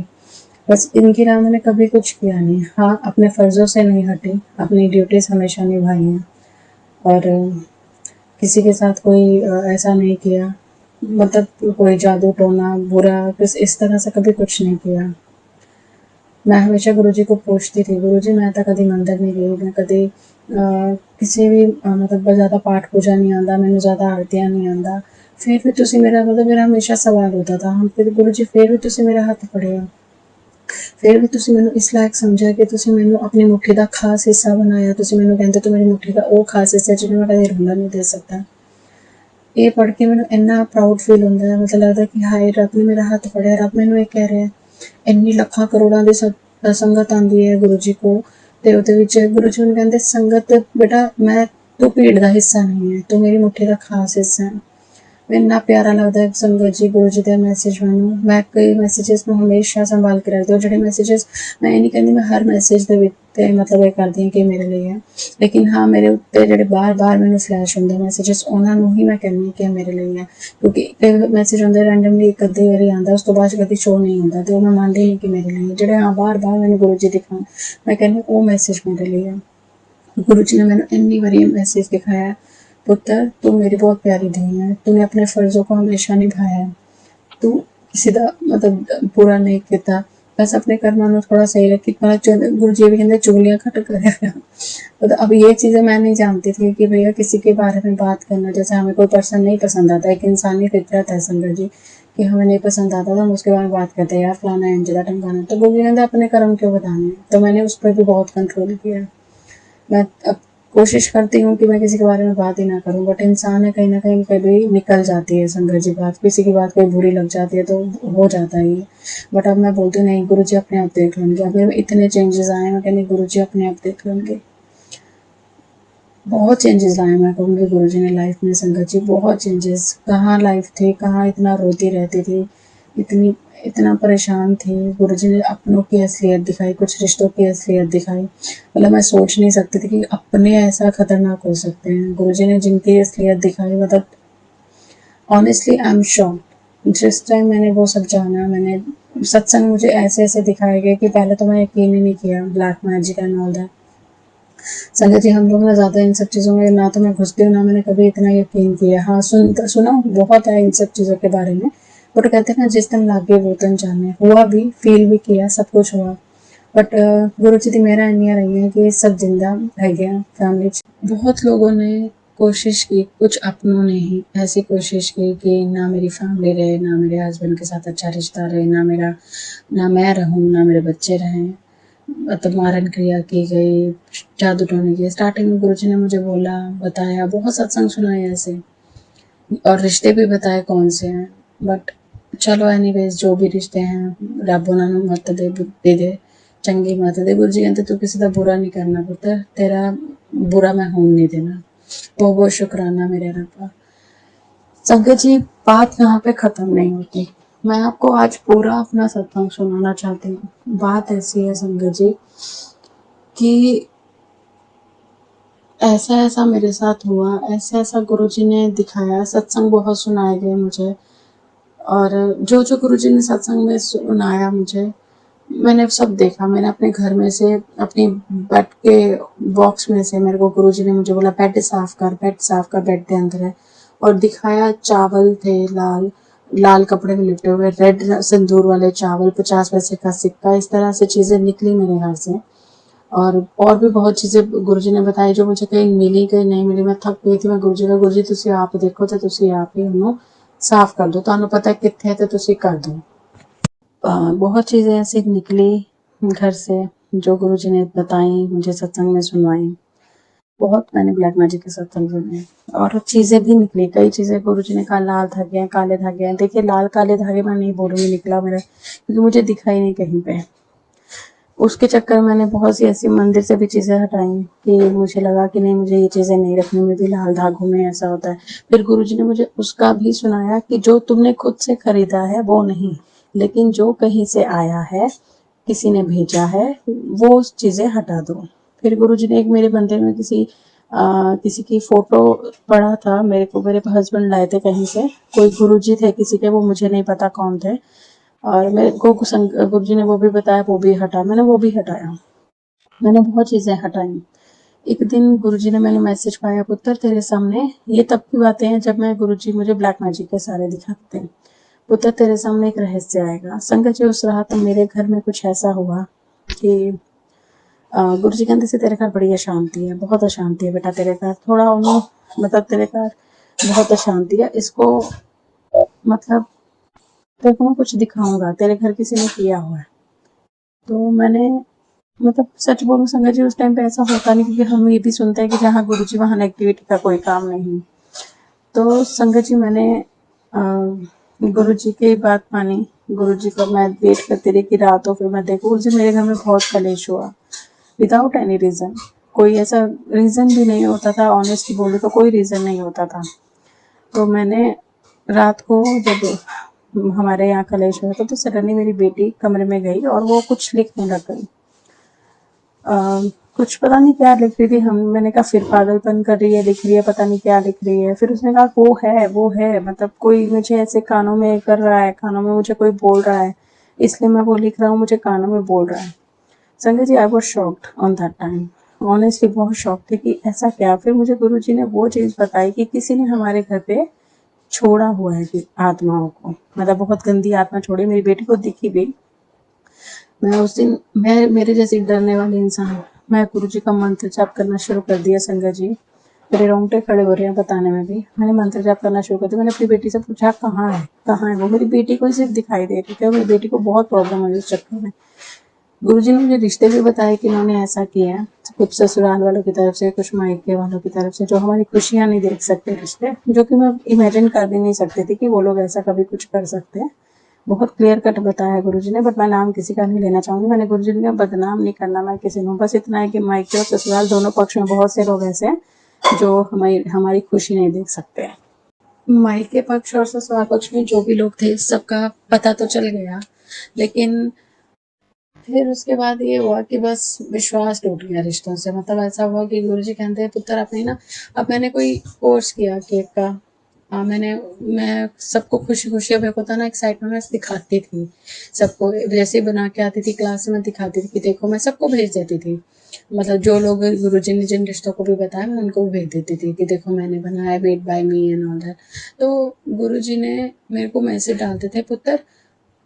बस इनकी राह मैंने कभी कुछ किया नहीं। हाँ, अपने फ़र्ज़ों से नहीं हटी, अपनी ड्यूटीज़ हमेशा निभाई हैं, और किसी के साथ कोई ऐसा नहीं किया, मतलब कोई जादू टोना बुरा बस इस तरह से कभी कुछ नहीं किया। मैं हमेशा गुरुजी को पूछती थी, गुरुजी मैं तो कभी मंदिर नहीं गई, मैं कभी किसी भी मतलब ज़्यादा पाठ पूजा नहीं आता, मैंने ज़्यादा आरतियाँ नहीं आता, फिर भी तुसी मेरा मतलब मेरा हमेशा सवाल होता था, हम फिर गुरुजी फिर भी तुसी मेरा हथ फड़िया, फिर भी तुसी मैनू इस लायक समझा कि तुसी मैनू अपनी मुट्ठी का खास हिस्सा बनाया। तुसी मैनू कहते तो मेरी मुट्ठी का वो खास हिस्सा जिन्हें मैं कभी रुला नहीं दे सकता। ये पढ़ के मैनू इन्ना प्राउड फील होता है, मतलब लगता है कि हाय रब ने मेरा हथ फड़िया, रब मैनू ये कह रहा है। इन्नी लखा करोड़ां दी संगत आंदी है गुरु जी को, ते उहदे विच गुरु जी मैनू कहंदे संगत बेटा मैं तू भीड़ दा हिस्सा नहीं है, तू मेरी मुट्ठी दा खास हिस्सा है। ਮੈਨੂੰ ਇੰਨਾ ਪਿਆਰਾ ਲੱਗਦਾ ਹੈ ਸੰਗਤ ਜੀ ਗੁਰੂ ਜੀ ਦੇ ਮੈਸੇਜ ਮੈਨੂੰ। ਮੈਂ ਕਈ ਮੈਸੇजेस ਨੂੰ ਹਮੇਸ਼ਾ ਸੰਭਾਲ ਕੇ ਰੱਖਦੀ ਹਾਂ। ਜਿਹੜੇ ਮੈਸੇजेस ਮੈਂ ਇਹ ਨਹੀਂ ਕਹਿੰਦੀ ਮੈਂ ਹਰ ਮੈਸੇਜ ਦੇ ਵਿੱਚ ਤੇ ਮਤਲਬ ਇਹ ਕਰਦੀ ਹਾਂ ਕਿ ਮੇਰੇ ਲਈ ਹੈ, ਲੇਕਿਨ ਹਾਂ ਮੇਰੇ ਉੱਤੇ ਜਿਹੜੇ ਬਾਰ-ਬਾਰ ਮੈਨੂੰ ਫਲੈਸ਼ ਹੁੰਦੇ ਮੈਸੇजेस ਉਹਨਾਂ ਨੂੰ ਹੀ ਮੈਂ ਕਹਿੰਦੀ ਕਿ ਮੇਰੇ ਲਈ ਹੈ। ਕਿਉਂਕਿ ਕਈ ਮੈਸੇਜ ਹੁੰਦੇ ਰੈਂਡਮਲੀ ਇੱਕ ਅੱਧੀ ਵਾਰੀ ਆਉਂਦਾ, ਉਸ ਤੋਂ ਬਾਅਦ ਕਦੀ ਸ਼ੋ ਨਹੀਂ ਹੁੰਦਾ ਤੇ ਉਹ ਮੈਂ ਮੰਨਦੀ ਨਹੀਂ ਕਿ ਮੇਰੇ ਲਈ ਹੈ। ਜਿਹੜੇ ਹਾਂ ਬਾਰ-ਬਾਰ ਮੈਨੂੰ ਗੁਰੂ ਜੀ ਦਿਖਾਉਣ, ਮੈਂ ਕਹਿੰਦੀ ਉਹ ਮੈਸੇਜ ਮੇਰੇ ਲਈ ਹੈ। गुरु जी ने मैंने इतनी बारी मैसेज दिखाया, पुत्र तू मेरी बहुत प्यारी धी है, तूने अपने फर्जों को हमेशा निभाया है, तू किसी का मतलब बुरा नहीं किया, बस अपने कर्मां नूं थोड़ा सही रखी। गुरु जी भी कहते चुगलियां घट कर। मतलब अब ये चीज़ें मैं नहीं जानती थी कि भैया किसी के बारे में बात करना, जैसे हमें कोई पर्सन नहीं पसंद आता, एक इंसानी फितरत है संगत जी कि हमें नहीं पसंद आता तो हम उसके बारे में बात करते हैं, यार फलाना है इंजदा ढमकाना, तो गुरु जी कहते अपने कर्म क्यों बताने। तो मैंने उस पर भी बहुत कंट्रोल किया। मैं अब कोशिश करती हूँ कि मैं किसी के बारे में बात ही ना करूँ, बट इंसान है कहीं ना कहीं कभी निकल जाती है संगत जी बात, किसी की बात कोई बुरी लग जाती है तो हो जाता है ये। बट अब मैं बोलती हूँ नहीं गुरु जी अपने आप देख लेंगे। अब मेरे में इतने चेंजेस आए, मैं कहनी गुरु जी अपने आप देख लेंगे। बहुत चेंजेस लाए मैं कहूँगी गुरु जी ने लाइफ में संगत जी, बहुत चेंजेस। कहाँ लाइफ थी, कहाँ इतना रोती रहती थी, इतना परेशान थी, गुरुजी ने अपनों की असलियत दिखाई, कुछ रिश्तों की असलियत दिखाई। मतलब मैं सोच नहीं सकती थी कि अपने ऐसा खतरनाक हो सकते हैं। गुरुजी ने जिनकी असलियत दिखाई, मतलब ऑनेस्टली आई एम शॉक्ड। जिस टाइम मैंने वो सब जाना, मैंने सत्संग मुझे ऐसे ऐसे दिखाए गए कि पहले तो मैं यकीन ही नहीं किया, black magic and all that. संगत जी हम लोग ना ज़्यादा इन सब चीज़ों में ना तो मैं घुसती हूँ, ना मैंने कभी इतना यकीन किया। हाँ सुना बहुत है इन सब चीज़ों के बारे में, बट कहते हैं ना जिस दिन लागे वो दिन जाने। हुआ भी, फील भी किया, सब कुछ हुआ, बट गुरु जी दी मेरा इन्नियां रही है कि सब जिंदा रह गया फैमिली। बहुत लोगों ने कोशिश की, कुछ अपनों ने ही ऐसी कोशिश की कि ना मेरी फैमिली रहे, ना मेरे हस्बैंड के साथ अच्छा रिश्ता रहे, ना मैं रहूं, ना मेरे बच्चे रहें। मतलब मारन क्रिया की गई, जादू टोने की। स्टार्टिंग में गुरु जी ने मुझे बोला, बताया, बहुत सत्संग सुनाए ऐसे, और रिश्ते भी बताए कौन से हैं। बट चलो एनीवेज जो भी रिश्ते हैं रब उन्हां नूं मत दे चंगी मत दे। गुरु जी कहते तू किसी का बुरा नहीं करना पुत्र, तेरा बुरा मैं होने नहीं देना। बहुत बहुत शुक्राना मेरे रब्बा। संगत जी बात यहाँ पे खत्म नहीं होती, मैं आपको आज पूरा अपना सत्संग सुनाना चाहती हूँ। बात ऐसी है संगत जी कि ऐसा ऐसा मेरे साथ हुआ, ऐसा ऐसा गुरु जी ने दिखाया, सत्संग बहुत सुनाए गए मुझे, और जो जो गुरु जी ने सत्संग में सुनाया मुझे, मैंने सब देखा। मैंने अपने घर में से, अपनी बेड के बॉक्स में से, मेरे को गुरु जी ने मुझे बोला बेड साफ कर, बेड के अंदर है, और दिखाया चावल थे लाल लाल कपड़े में लिपटे हुए, रेड सिंदूर वाले चावल, 50 पैसे का सिक्का, इस तरह से चीज़ें निकली मेरे घर से। और भी बहुत चीज़ें गुरुजी ने बताई जो मुझे कहीं मिली कहीं नहीं मिली। मैं थक गई थी। मैं गुरुजी का गुरुजी तुसी आप देखो तो तुसी आप ही उन्होंने साफ कर दो, तुहानू पता है कित्थे तो तुसी कर दो। बहुत चीज़ें ऐसी निकली घर से जो गुरुजी ने बताई, मुझे सत्संग में सुनवाई। बहुत मैंने ब्लैक मैजिक के सत्संग सुने, और चीज़ें भी निकली। कई चीज़ें गुरुजी ने कहा लाल धागे हैं, काले धागे हैं। देखिए लाल काले धागे मैं नहीं बोलूँगी निकला मेरा, क्योंकि मुझे दिखा ही नहीं कहीं पे। उसके चक्कर में मैंने बहुत सी ऐसी मंदिर से भी चीज़ें हटाई कि मुझे लगा कि नहीं मुझे ये चीज़ें नहीं रखनी, में भी लाल धागों में ऐसा होता है। फिर गुरुजी ने मुझे उसका भी सुनाया कि जो तुमने खुद से खरीदा है वो नहीं, लेकिन जो कहीं से आया है, किसी ने भेजा है, वो चीज़ें हटा दो। फिर गुरुजी ने एक मेरे मंदिर में किसी की फोटो पड़ा था, मेरे को मेरे हस्बैंड लाए थे कहीं से, कोई गुरुजी थे किसी के, वो मुझे नहीं पता कौन थे, और मेरे को गुरुजी ने वो भी बताया, वो भी हटा, मैंने वो भी हटाया। मैंने बहुत चीज़ें हटाई। एक दिन गुरुजी ने मैंने मैसेज पाया, पुत्र तेरे सामने, ये तब की बातें हैं जब मैं गुरुजी मुझे ब्लैक मैजिक के सारे दिखाते हैं, पुत्र तेरे सामने एक रहस्य आएगा। संगत जी उस रात मेरे घर में कुछ ऐसा हुआ कि गुरुजी कहते से तेरे घर बड़ी अशांति है, बहुत अशांति है बेटा तेरे घर, थोड़ा उन्होंने मतलब तेरे घर बहुत अशांति है, इसको मतलब तेरे को मैं कुछ दिखाऊंगा, तेरे घर किसी ने किया हुआ है। तो मैंने मतलब सच बोलूं संगत जी उस टाइम पे ऐसा होता नहीं, क्योंकि हम ये भी सुनते हैं कि जहाँ गुरुजी वहाँ नेगेटिविटी का कोई काम नहीं। तो संगत जी मैंने गुरुजी की बात मानी, गुरुजी को मैं वेट करती रही कि रात हो, फिर मैं देखूँ। उस दिन मेरे घर में बहुत कलेश हुआ विदाउट एनी रीज़न, कोई ऐसा रीज़न भी नहीं होता था, ऑनेस्टली बोले तो कोई रीज़न नहीं होता था। तो मैंने रात को जब हमारे यहाँ कलेश हुआ था तो सडनली मेरी बेटी कमरे में गई और वो कुछ लिखने लग गई। कुछ पता नहीं क्या लिख रही थी। मैंने कहा फिर पागलपन कर रही है, लिख रही है, पता नहीं क्या लिख रही है। फिर उसने कहा वो है मतलब कोई मुझे ऐसे कानों में कर रहा है, कानों में मुझे कोई बोल रहा है, इसलिए मैं वो लिख रहा हूँ, मुझे कानों में बोल रहा है। संगत ji, I was shocked on that time. Honestly बहुत शॉक थी कि ऐसा क्या। फिर मुझे गुरुजी ने वो चीज़ बताई कि किसी ने हमारे घर पे छोड़ा हुआ है कि आत्माओं को, मतलब बहुत गंदी आत्मा छोड़ी। मेरी बेटी को दिखी भी। मैं उस दिन मेरे जैसी डरने वाली इंसान, मैं गुरुजी का मंत्र जाप करना शुरू कर दिया। संगत जी, मेरे रोंगटे खड़े हो रहे हैं बताने में भी। मैंने मंत्र जाप करना शुरू कर दिया। मैंने अपनी बेटी से पूछा कहाँ है, कहाँ है वो। मेरी बेटी को सिर्फ दिखाई दे रही थी। मेरी बेटी को बहुत प्रॉब्लम हुई उस चक्कर में। गुरुजी ने मुझे रिश्ते भी बताए कि इन्होंने ऐसा किया है, कुछ ससुराल वालों की तरफ से, कुछ मायके वालों की तरफ से, जो हमारी खुशियां नहीं देख सकते रिश्ते, जो कि मैं इमेजिन कर भी नहीं सकती थी कि वो लोग ऐसा कभी कुछ कर सकते हैं। बहुत क्लियर कट बताया गुरुजी ने, बट मैं नाम किसी का नहीं लेना चाहूंगी। मैंने गुरुजी ने कहा बदनाम नहीं करना मैं किसी को, बस इतना है कि मायके और ससुराल दोनों पक्ष में बहुत से लोग ऐसे हैं जो हमारी खुशी नहीं देख सकते हैं। मायके पक्ष और ससुराल पक्ष में जो भी लोग थे सबका पता तो चल गया, लेकिन फिर उसके बाद ये हुआ कि बस विश्वास टूट गया रिश्तों से। मतलब ऐसा हुआ कि गुरुजी कहते हैं पुत्र आपने ना, अब मैंने कोई कोर्स किया केक का। मैं सबको खुशी खुशी, अब मेरे को था ना एक्साइटमेंट, मैं दिखाती थी सबको, जैसे बना के आती थी क्लास में दिखाती थी कि देखो, मैं सबको भेज देती थी। मतलब जो लोग गुरुजी ने जिन रिश्तों को भी बताया मैं उनको भेज देती थी कि देखो मैंने बनाया, made by me and all that. तो गुरुजी ने मेरे को मैसेज डालते थे, पुत्र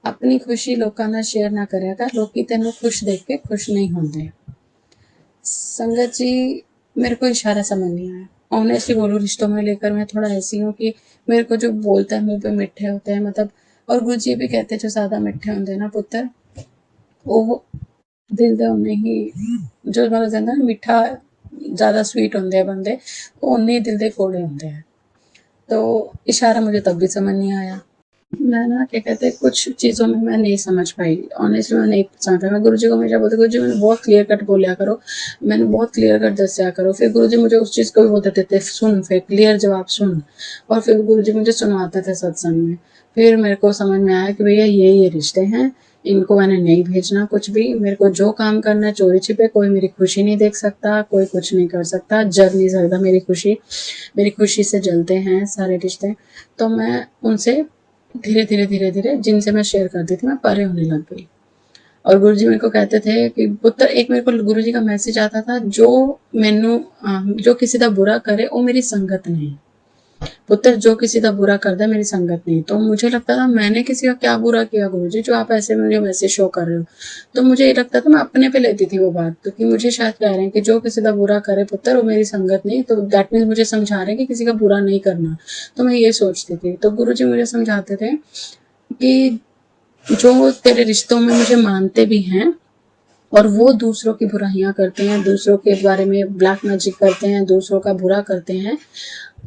अपनी खुशी लोगों ਨਾਲ शेयर ना करेगा, लोग तेनों खुश देख के खुश नहीं होंगे। संगत जी, मेरे को इशारा समझ नहीं आया। ऑनेस्टली बोलूं, रिश्तों में लेकर मैं थोड़ा ऐसी हूँ कि मेरे को जो बोलता है मुंह पे मीठे होते हैं, मतलब। और गुरु जी भी कहते हैं जो ज्यादा मीठे होंगे ना पुत्र, वो दिल दे उन्ने ही, जो मतलब कहते हैं मीठा ज्यादा स्वीट होंगे है बंदे, वो उन्ने ही दिल दे कोड़े होंगे हैं। तो इशारा मुझे तब भी समझ नहीं आया। मैं ना क्या कहते हैं, कुछ चीज़ों में मैं नहीं समझ पाई। ऑनेस्टली मैं नहीं समझ पाई। मैं गुरुजी को हमेशा बोलती, गुरुजी मैंने बहुत क्लियर कट बोलिया करो, मैंने बहुत क्लियर कट दसिया करो। फिर गुरुजी मुझे उस चीज़ को भी बोलते थे सुन, फिर क्लियर जवाब सुन। और फिर गुरुजी मुझे सुनवाते थे सत्संग में। फिर मेरे को समझ में आया कि भैया ये रिश्ते हैं, इनको मैंने नहीं भेजना कुछ भी। मेरे को जो काम करना है चोरी छिपे, कोई मेरी खुशी नहीं देख सकता, कोई कुछ नहीं कर सकता, जल नहीं सकता मेरी खुशी से जलते हैं सारे रिश्ते। तो मैं उनसे धीरे-धीरे जिनसे मैं शेयर करती थी, मैं परे होने लग गई। और गुरुजी मेरे को कहते थे कि पुत्र, एक मेरे को गुरुजी का मैसेज आता था, जो किसी का बुरा करे वो मेरी संगत नहीं। पुत्र, जो किसी का बुरा करता है मेरी संगत नहीं। तो मुझे लगता था मैंने किसी का क्या बुरा किया गुरुजी, जो आप ऐसे मुझे मैसेज शो कर रहे हो। तो मुझे ये लगता था, मैं अपने पे लेती थी वो बात, क्योंकि मुझे शायद कह रहे हैं कि जो किसी का बुरा करे पुत्र वो मेरी संगत नहीं, तो दैट मीन्स मुझे समझा रहे हैं कि किसी का बुरा नहीं करना। तो मैं ये सोचती थी। तो गुरुजी मुझे समझाते थे कि जो तेरे रिश्तों में मुझे मानते भी हैं और वो दूसरों की बुराइयां करते हैं, दूसरों के बारे में ब्लैक मैजिक करते हैं, दूसरों का बुरा करते हैं,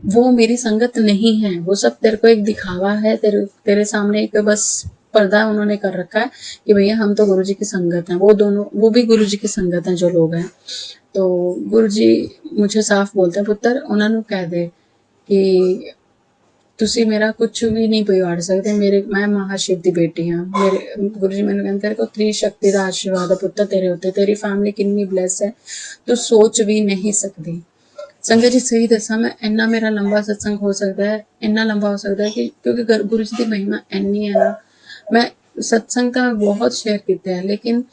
वो मेरी संगत नहीं है। वो सब तेरे को एक दिखावा है, तेरे सामने एक बस पर्दा उन्होंने कर रखा है कि भैया हम तो गुरुजी की संगत हैं। वो भी गुरुजी की संगत हैं जो लोग हैं। तो गुरुजी मुझे साफ बोलते हैं, पुत्र उन्होंने कह दे कि ਤੁਸੀਂ ਮੇਰਾ ਕੁਝ ਵੀ ਨਹੀਂ ਵਿਗਾੜ ਸਕਦੇ। मैं महाशिव की बेटी हाँ। मेरे गुरु जी मैंने कहते तेरे को त्रिशक्ति का आशीर्वाद है पुत्र तेरे उत्ते, तेरी फैमिली कितनी ब्लेस है तू सोच भी नहीं सकती। संगत जी सही दसा, मैं इन्ना मेरा लंबा सत्संग हो सकता है, इन्ना लंबा हो सकता है कि क्योंकि गुरु जी की महिमा इन्नी है ना। मैं सत्संग तो बहुत शेयर किया है, लेकिन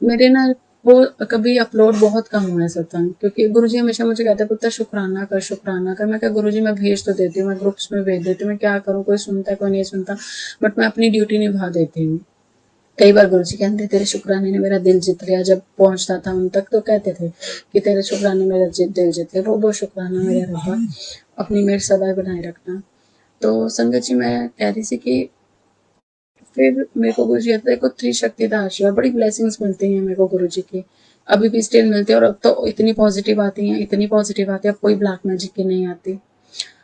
मेरे ना वो कभी अपलोड बहुत कम हुआ है सत्संग, क्योंकि गुरुजी हमेशा मुझे कहते हैं पुत्र शुक्राना कर, शुक्राना कर। मैं क्या गुरुजी, मैं भेज तो देती हूँ, मैं ग्रुप्स में भेज देती हूँ, मैं क्या करूँ, कोई सुनता है कोई नहीं सुनता, बट मैं अपनी ड्यूटी निभा देती हूँ। कई बार गुरुजी कहते तेरे शुक्राने ने मेरा दिल जीत लिया। जब पहुंचता था उन तक तो कहते थे कि तेरे शुक्राने मेरा दिल जीत लिया। वो शुक्राना मेरे रब्बा, अपनी मेरे सदा बनाए रखना। तो संगत जी मैं कह रही थी कि फिर मेरे को गुरु जी कहते हैं, त्रिशक्ति का आशीर्वाद, बड़ी ब्लेसिंग्स मिलती हैं मेरे को गुरु जी की, अभी भी स्टिल मिलती है। और अब तो इतनी पॉजिटिव आती हैं, इतनी पॉजिटिव आती है, अब कोई ब्लैक मैजिक की नहीं आती।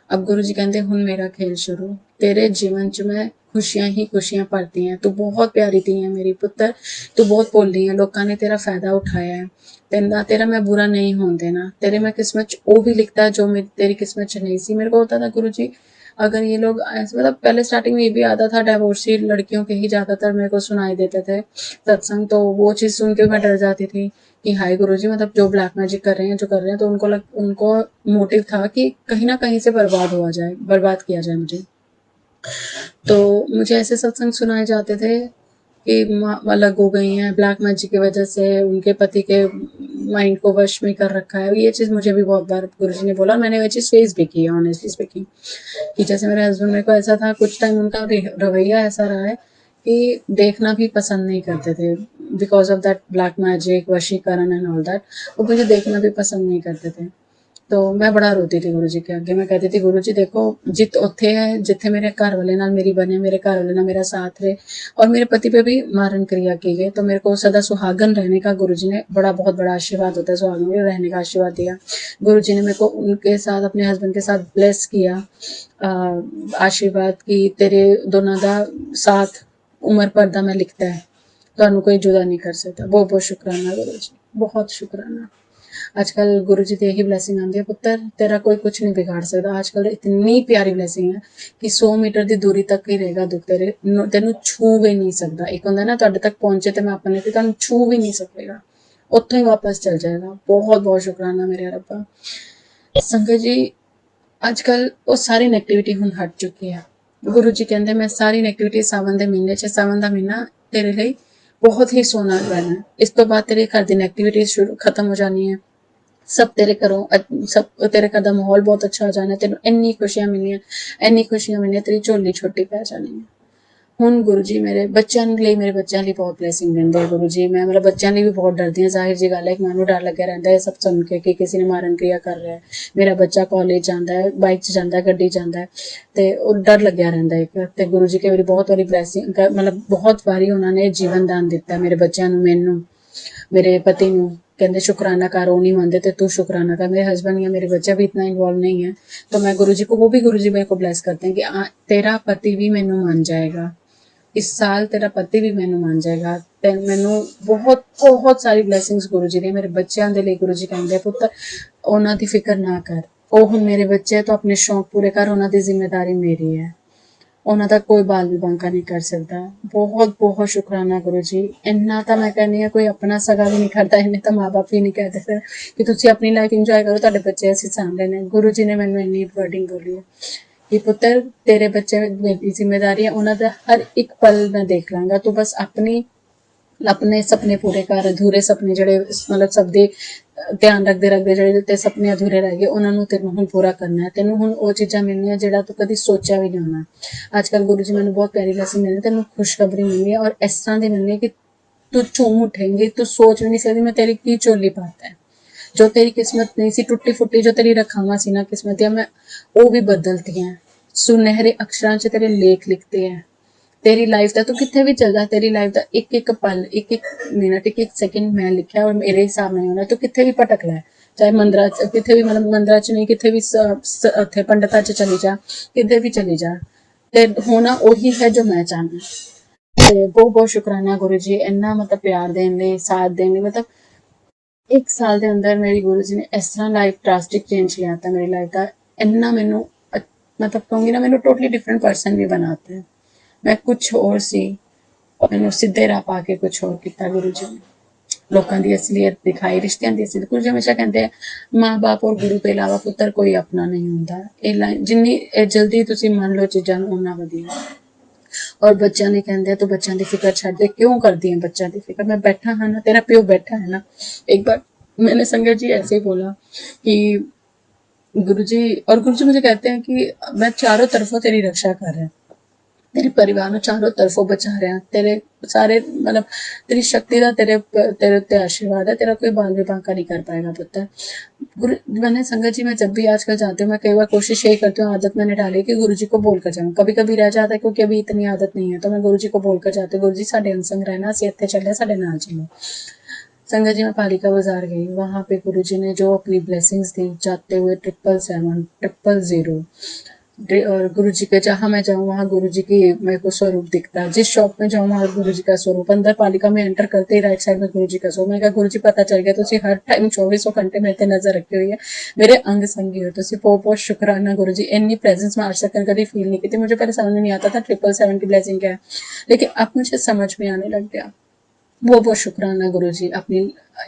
अब गुरु जी कहते हुन मेरा खेल शुरू, तेरे जीवन च मैं खुशियां ही खुशियां भरती हैं। तू बहुत प्यारी थी है मेरी पुत्र, तू बहुत भोली है, लोगों ने तेरा फायदा उठाया है, तेरा मैं बुरा नहीं होने देना। तेरे मैं किस्मत वो भी लिखता है जो तेरी किस्मत च नहीं सी। मेरे को होता था गुरु जी अगर ये लोग ऐसे मतलब पहले स्टार्टिंग में ये भी आता था, डिवोर्सी लड़कियों के ही ज़्यादातर मेरे को सुनाई देते थे सत्संग, तो वो चीज़ सुन के मैं डर जाती थी कि हाय गुरुजी, मतलब जो ब्लैक मैजिक कर रहे हैं, जो कर रहे हैं, तो उनको मोटिव था कि कहीं ना कहीं से बर्बाद किया जाए मुझे। तो मुझे ऐसे सत्संग सुनाए जाते थे कि माँ अलग हो गई हैं ब्लैक मैजिक की वजह से, उनके पति के माइंड को वश में कर रखा है। ये चीज़ मुझे भी बहुत बार गुरुजी ने बोला और मैंने वो चीज़ फेस भी की है ऑनेस्टली स्पीकिंग, कि जैसे मेरे हस्बैंड, मेरे को ऐसा था कुछ टाइम उनका रवैया ऐसा रहा है कि देखना भी पसंद नहीं करते थे because of that black magic, वशीकरण एंड ऑल दैट। वो मुझे देखना भी पसंद नहीं करते थे। तो मैं बड़ा रोती थी गुरुजी के अगे। मैं कहती थी गुरुजी देखो, जित उत्थे है जिथे मेरे घर वाले नाल मेरी बने, मेरे घर वाले नाल मेरा साथ रहे और मेरे पति पे भी मारन क्रिया की गई, तो मेरे को सदा सुहागन रहने का गुरुजी ने बहुत बड़ा आशीर्वाद होता है, सुहागन में रहने का आशीर्वाद दिया। गुरुजी ने मेरे को उनके साथ, अपने हस्बैंड के साथ ब्लेस किया, आशीर्वाद की तेरे दोनों का साथ उम्र भर दा मैं लिखता है, ਤੁਹਾਨੂੰ कोई जुदा नहीं कर सकता। बहुत बहुत शुक्राना गुरु जी, बहुत शुक्राना। आजकल गुरु जी की यही ब्लैसिंग आती है, पुत्र तेरा कोई कुछ नहीं बिगाड़ सकता। आजकल इतनी प्यारी ब्लैसिंग है कि 100 मीटर की दूरी तक ही रहेगा दुख तेरे, तेन छू भी नहीं सकता। एक होंगे ना तुहाडे तक पहुंचे तो मैं अपने तुहानू छू भी नहीं सकेगा, उत्थों ही वापस चल जाएगा। बहुत बहुत शुक्राना मेरे रब्बा। संगत जी अजकल वो सारी नैगेटिविटी हुण हट चुकी है। गुरु जी कहते मैं सारी नैगेटिविटी सावन के महीने च, सावन का महीना तेरे लिए बहुत ही सोना रहना है। इस तो बाद तेरे घर की नैगेटिविटी शुरू खत्म हो जानी है। सब तेरे घरों, सब तेरे घर का माहौल बहुत अच्छा हो जाना है। तेन इन्नी खुशियां मिलनियां, तेरी झोली छोटी पै जानी है। ਹੁਣ ਗੁਰੂ ਜੀ ਮੇਰੇ ਬੱਚਿਆਂ ਲਈ ਬਹੁਤ ਬਲੇਸਿੰਗ ਦਿੰਦੇ ਆ ਗੁਰੂ ਜੀ। ਮੈਂ ਮਤਲਬ ਬੱਚਿਆਂ ਲਈ ਵੀ ਬਹੁਤ ਡਰਦੀ ਹਾਂ, ਜ਼ਾਹਿਰ ਜੀ ਗੱਲ ਹੈ ਕਿ ਮੈਨੂੰ ਡਰ ਲੱਗਿਆ ਰਹਿੰਦਾ ਹੈ ਸਭ ਸੁਣ ਕੇ ਕਿ ਕਿਸੇ ਨੇ ਮਾਰਨ ਕਿਰਿਆ ਕਰ ਰਿਹਾ ਹੈ। ਮੇਰਾ ਬੱਚਾ ਕਾਲਜ ਜਾਂਦਾ ਹੈ, ਬਾਈਕ 'ਚ ਜਾਂਦਾ ਹੈ, ਗੱਡੀ ਜਾਂਦਾ ਹੈ, ਤੇ ਉਹ ਡਰ ਲੱਗਿਆ ਰਹਿੰਦਾ ਹੈ। ਤੇ ਗੁਰੂ ਜੀ ਕਈ ਵਾਰੀ ਬਹੁਤ ਵਾਰੀ ਬਲੇਸਿੰਗ, ਮਤਲਬ ਬਹੁਤ ਵਾਰੀ ਉਹਨਾਂ ਨੇ ਜੀਵਨ ਦਾਨ ਦਿੱਤਾ ਮੇਰੇ ਬੱਚਿਆਂ ਨੂੰ, ਮੈਨੂੰ, ਮੇਰੇ ਪਤੀ ਨੂੰ। कहते शुक्राना कर, वो नहीं मानते तो तू शुक्राना कर। मेरे हस्बैंड या मेरे बच्चा भी इतना इन्वॉल्व नहीं है, तो मैं गुरु जी को, वो भी गुरु जी मेरे को ब्लेस करते हैं कि तेरा पति भी मैनू मान जाएगा, इस साल तेरा पति भी मैनू मान जाएगा। ते मैनू बहुत बहुत सारी ब्लैसिंग्स गुरु जी ने मेरे बच्चों के लिए। गुरु जी कहते पुत्र उन्हां दी फिक्र ना कर, वो हुण मेरे बच्चे तो अपने शौक पूरे कर, उन्हां दी जिम्मेदारी मेरी है, उन्हां दा कोई बाल भी बांका नहीं कर सकता। बहुत बहुत शुक्राना गुरु जी। इन्ना तो मैं कहनी हाँ कोई अपना सगा भी नहीं करता, इन्ने तो माँ बाप भी नहीं कहते फिर कि तुसी अपनी लाइफ इंजॉय करो, तुहाडे बच्चे असीं सामने ने। गुरु जी ने मैनू इन्नी वर्डिंग बोली है कि पुत्र तेरे बच्चे मेरी जिम्मेदारी है, उन्हां दा हर एक पल मैं देख लांगा, तू बस अपने सपने पूरे कर। अधूरे सपने ਜਿਹੜੇ मतलब सब ਦੇ ਧਿਆਨ ਰੱਖਦੇ ਜਿਹੜੇ ਤੇ ਸੁਪਨੇ ਅਧੂਰੇ ਰਹਿ ਗਏ, ਉਹਨਾਂ ਨੂੰ ਤੈਨੂੰ ਹੁਣ ਪੂਰਾ ਕਰਨਾ ਹੈ। ਤੈਨੂੰ ਹੁਣ ਉਹ ਚੀਜ਼ਾਂ ਮਿਲਣੀਆਂ ਜਿਹੜਾ ਤੂੰ ਕਦੀ ਸੋਚਿਆ ਵੀ ਨਹੀਂ ਹੋਣਾ। ਅੱਜ ਕੱਲ ਗੁਰੂ ਜੀ ਮੈਨੂੰ ਬਹੁਤ ਪਿਆਰੀ ਬਲੈਸਿੰਗ ਮਿਲਣੀ, ਤੈਨੂੰ ਖੁਸ਼ਖਬਰੀ ਮਿਲਣੀ ਹੈ ਔਰ ਇਸ ਤਰ੍ਹਾਂ ਦੀ ਮਿਲਣੀ ਹੈ ਕਿ ਤੂੰ ਝੂਮ ਉਠेंगी, ਤੂੰ सोच भी नहीं सकती मैं तेरी की झोली पाता है। जो तेरी किस्मत नहीं सी टुटी फुटी, जो तेरी रखावां सी ना किस्मत दियां, मैं वो भी बदलती हैं। सुनहरे अक्षरां च तेरे लेख लिखते हैं। तेरी लाइफ का तू कितने भी चल जा, तेरी लाइफ का एक एक पल, एक एक मिनट, एक एक सेकंड मैं लिखा और मेरे हिसाब नहीं होना। तू कितने भी भटक लै, चाहे मंदिर कितने भी, मतलब मंदिर च नहीं, कितने भी उत्थे पंडितां च चली जा, कितने भी चली जा, ते होना वही है जो मैं चाहना। ते बहुत बहुत शुक्राना गुरु जी, इन्ना मतलब प्यार देने, साथ देने। मतलब एक साल के अंदर मेरी गुरु जी ने इस तरह लाइफ ड्रास्टिक चेंज लिया था मेरी लाइफ का। इन्ना मैनू मतलब कहूँगी ना, मैनू टोटली डिफरेंट पर्सन भी बनाते हैं। मैं कुछ और सी, मैनू सीधे राह पा के कुछ और किया गुरु जी ने। लोगों की असलियत दिखाई, रिश्तियों की असलियत। गुरु जी हमेशा कहते हैं माँ बाप और गुरु के अलावा पुत्र कोई अपना नहीं होता। ये लाइन जिन्नी जल्दी तुसी मान लो चीज़ों उन्ना वधिया। और बच्चों ने कहते तो बच्चों की फिक्र छड्ड दे, क्यों करती है बच्चों की फिक्र? मैं बैठा हाँ ना, तेरा प्यो बैठा है ना। एक बार मैंने संगत जी ऐसे ही बोला कि गुरु जी, और गुरु जी मुझे कहते हैं कि मैं चारों तरफों तेरी रक्षा कर रहा हूँ, तेरे परिवार को चारों तरफों बचा रहे हैं, तेरे सारे मतलब तेरी शक्ति का तेरे उत्ते आशीर्वाद है, तेरा कोई बाल भी बांका नहीं कर पाएगा पुत्र। गुरु मैंने संगत जी, मैं जब भी आजकल जाती हूँ, मैं कई बार कोशिश यही करती हूँ, आदत मैंने डाली कि गुरु जी को बोल कर जाऊँ। कभी कभी रह जाता है क्योंकि अभी इतनी आदत नहीं है, तो मैं गुरु जी को बोल कर जाती हूँ, गुरु जी साढ़े अंग रहना, असीं इत्थे चले, साढ़े नाल चलो। संगत जी मैं पालिका बाजार गई, वहाँ पे गुरु जी ने जो अपनी ब्लेसिंग्स दी, जाते हुए 777, 000, और गुरु जी के जहाँ मैं जाऊँ वहाँ गुरु जी की मेरे को स्वरूप दिखता है। जिस शॉप में जाऊँ वहाँ गुरु जी का स्वरूप। अंदर पालिका में एंटर करते ही राइट साइड में गुरु जी का स्वरूप। मैं कहा गुरु जी पता चल गया, तुसी हर टाइम 24 घंटे मेरे ते नजर रखी हुई है, मेरे अंग संगी हो तुसी। बहुत बहुत शुक्राना गुरु जी। इन्नी प्रेजेंस मैं आज तक कभी फील नहीं की थी। मुझे पहले समझ में नहीं आता था 777 की ब्लेसिंग क्या है, लेकिन अब मुझे समझ में आने लग गया। बहुत बहुत शुक्राना गुरु जी, अपनी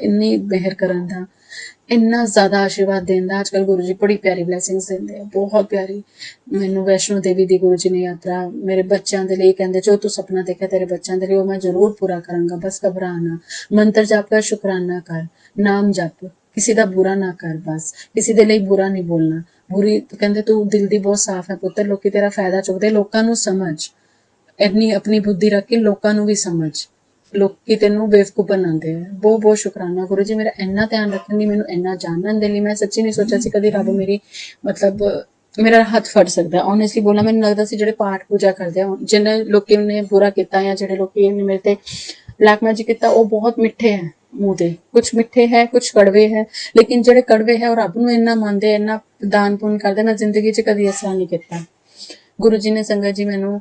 इन्नी मेहर करन दा, ਇੰਨਾ ਜ਼ਿਆਦਾ ਆਸ਼ੀਰਵਾਦ ਦਿੰਦਾ। ਅੱਜ ਕੱਲ ਗੁਰੂ ਜੀ ਬੜੀ ਪਿਆਰੀ ਬਲੇਸਿੰਗਸ ਦਿੰਦੇ ਆ, ਬਹੁਤ ਪਿਆਰੀ। ਮੈਨੂੰ ਵੈਸ਼ਨੋ ਦੇਵੀ ਦੀ ਗੁਰੂ ਜੀ ਨੇ ਯਾਤਰਾ ਮੇਰੇ ਬੱਚਿਆਂ ਦੇ ਲਈ ਕਹਿੰਦੇ, ਜੋ ਤੂੰ ਸੁਪਨਾ ਦੇਖਿਆ ਤੇਰੇ ਬੱਚਿਆਂ ਦੇ ਲਈ ਉਹ ਮੈਂ ਜ਼ਰੂਰ ਪੂਰਾ ਕਰਾਂਗਾ, ਬਸ ਘਬਰਾ ਨਾ। ਮੰਤਰ ਜਾਪ ਕਰ, ਸ਼ੁਕਰਾਨਾ ਕਰ, ਨਾਮ ਜਪ, ਕਿਸੇ ਦਾ ਬੁਰਾ ਨਾ ਕਰ, ਬਸ ਕਿਸੇ ਦੇ ਲਈ ਬੁਰਾ ਨਹੀਂ ਬੋਲਣਾ। ਬੁਰੀ ਕਹਿੰਦੇ ਤੂੰ ਦਿਲ ਦੀ ਬਹੁਤ ਸਾਫ਼ ਹੈ ਪੁੱਤਰ, ਲੋਕੀ ਤੇਰਾ ਫਾਇਦਾ ਚੁੱਕਦੇ, ਲੋਕਾਂ ਨੂੰ ਸਮਝ, ਇੰਨੀ ਆਪਣੀ ਬੁੱਧੀ ਰੱਖ ਕੇ ਲੋਕਾਂ ਨੂੰ ਵੀ ਸਮਝ, ਲੋਕੀ ਤੈਨੂੰ ਬੇਵਕੂਫ ਬਣਾਉਂਦੇ ਆ। ਬਹੁਤ ਬਹੁਤ ਸ਼ੁਕਰਾਨਾ ਗੁਰੂ ਜੀ, ਮੇਰਾ ਇੰਨਾ ਧਿਆਨ ਰੱਖਣ ਲਈ, ਮੈਨੂੰ ਇੰਨਾ ਜਾਣਨ ਦੇ ਲਈ। ਮੈਂ ਸੱਚੀ ਨਹੀਂ ਸੋਚਿਆ ਸੀ ਕਦੀ ਰੱਬ ਮੇਰੀ ਮਤਲਬ ਮੇਰਾ ਹੱਥ ਫੜ ਸਕਦਾ। ਓਨੈਸਟਲੀ ਬੋਲਾਂ, ਮੈਨੂੰ ਲੱਗਦਾ ਸੀ ਜਿਹੜੇ ਪਾਠ ਪੂਜਾ ਕਰਦੇ ਆ, ਜਿਹਨੇ ਲੋਕੀ ਨੇ ਬੁਰਾ ਕੀਤਾ ਜਾਂ ਜਿਹੜੇ ਲੋਕੀ ਨੇ ਮੇਰੇ ਤੇ ਬਲੈਕ ਮੈਜਿਕ ਕੀਤਾ, ਉਹ ਬਹੁਤ ਮਿੱਠੇ ਹੈ ਮੂੰਹ ਦੇ, ਕੁਛ ਮਿੱਠੇ ਹੈ ਕੁਛ ਕੜਵੇ ਹੈ, ਲੇਕਿਨ ਜਿਹੜੇ ਕੜਵੇ ਹੈ ਉਹ ਰੱਬ ਨੂੰ ਇੰਨਾ ਮੰਨਦੇ, ਇੰਨਾ ਦਾਨ ਪੁੰਨ ਕਰਦੇ। ਮੈਂ ਜ਼ਿੰਦਗੀ 'ਚ ਕਦੀ ਇਸ ਤਰ੍ਹਾਂ ਨਹੀਂ ਕੀਤਾ। ਗੁਰੂ ਜੀ ਨੇ ਸੰਗਤ ਜੀ ਮੈਨੂੰ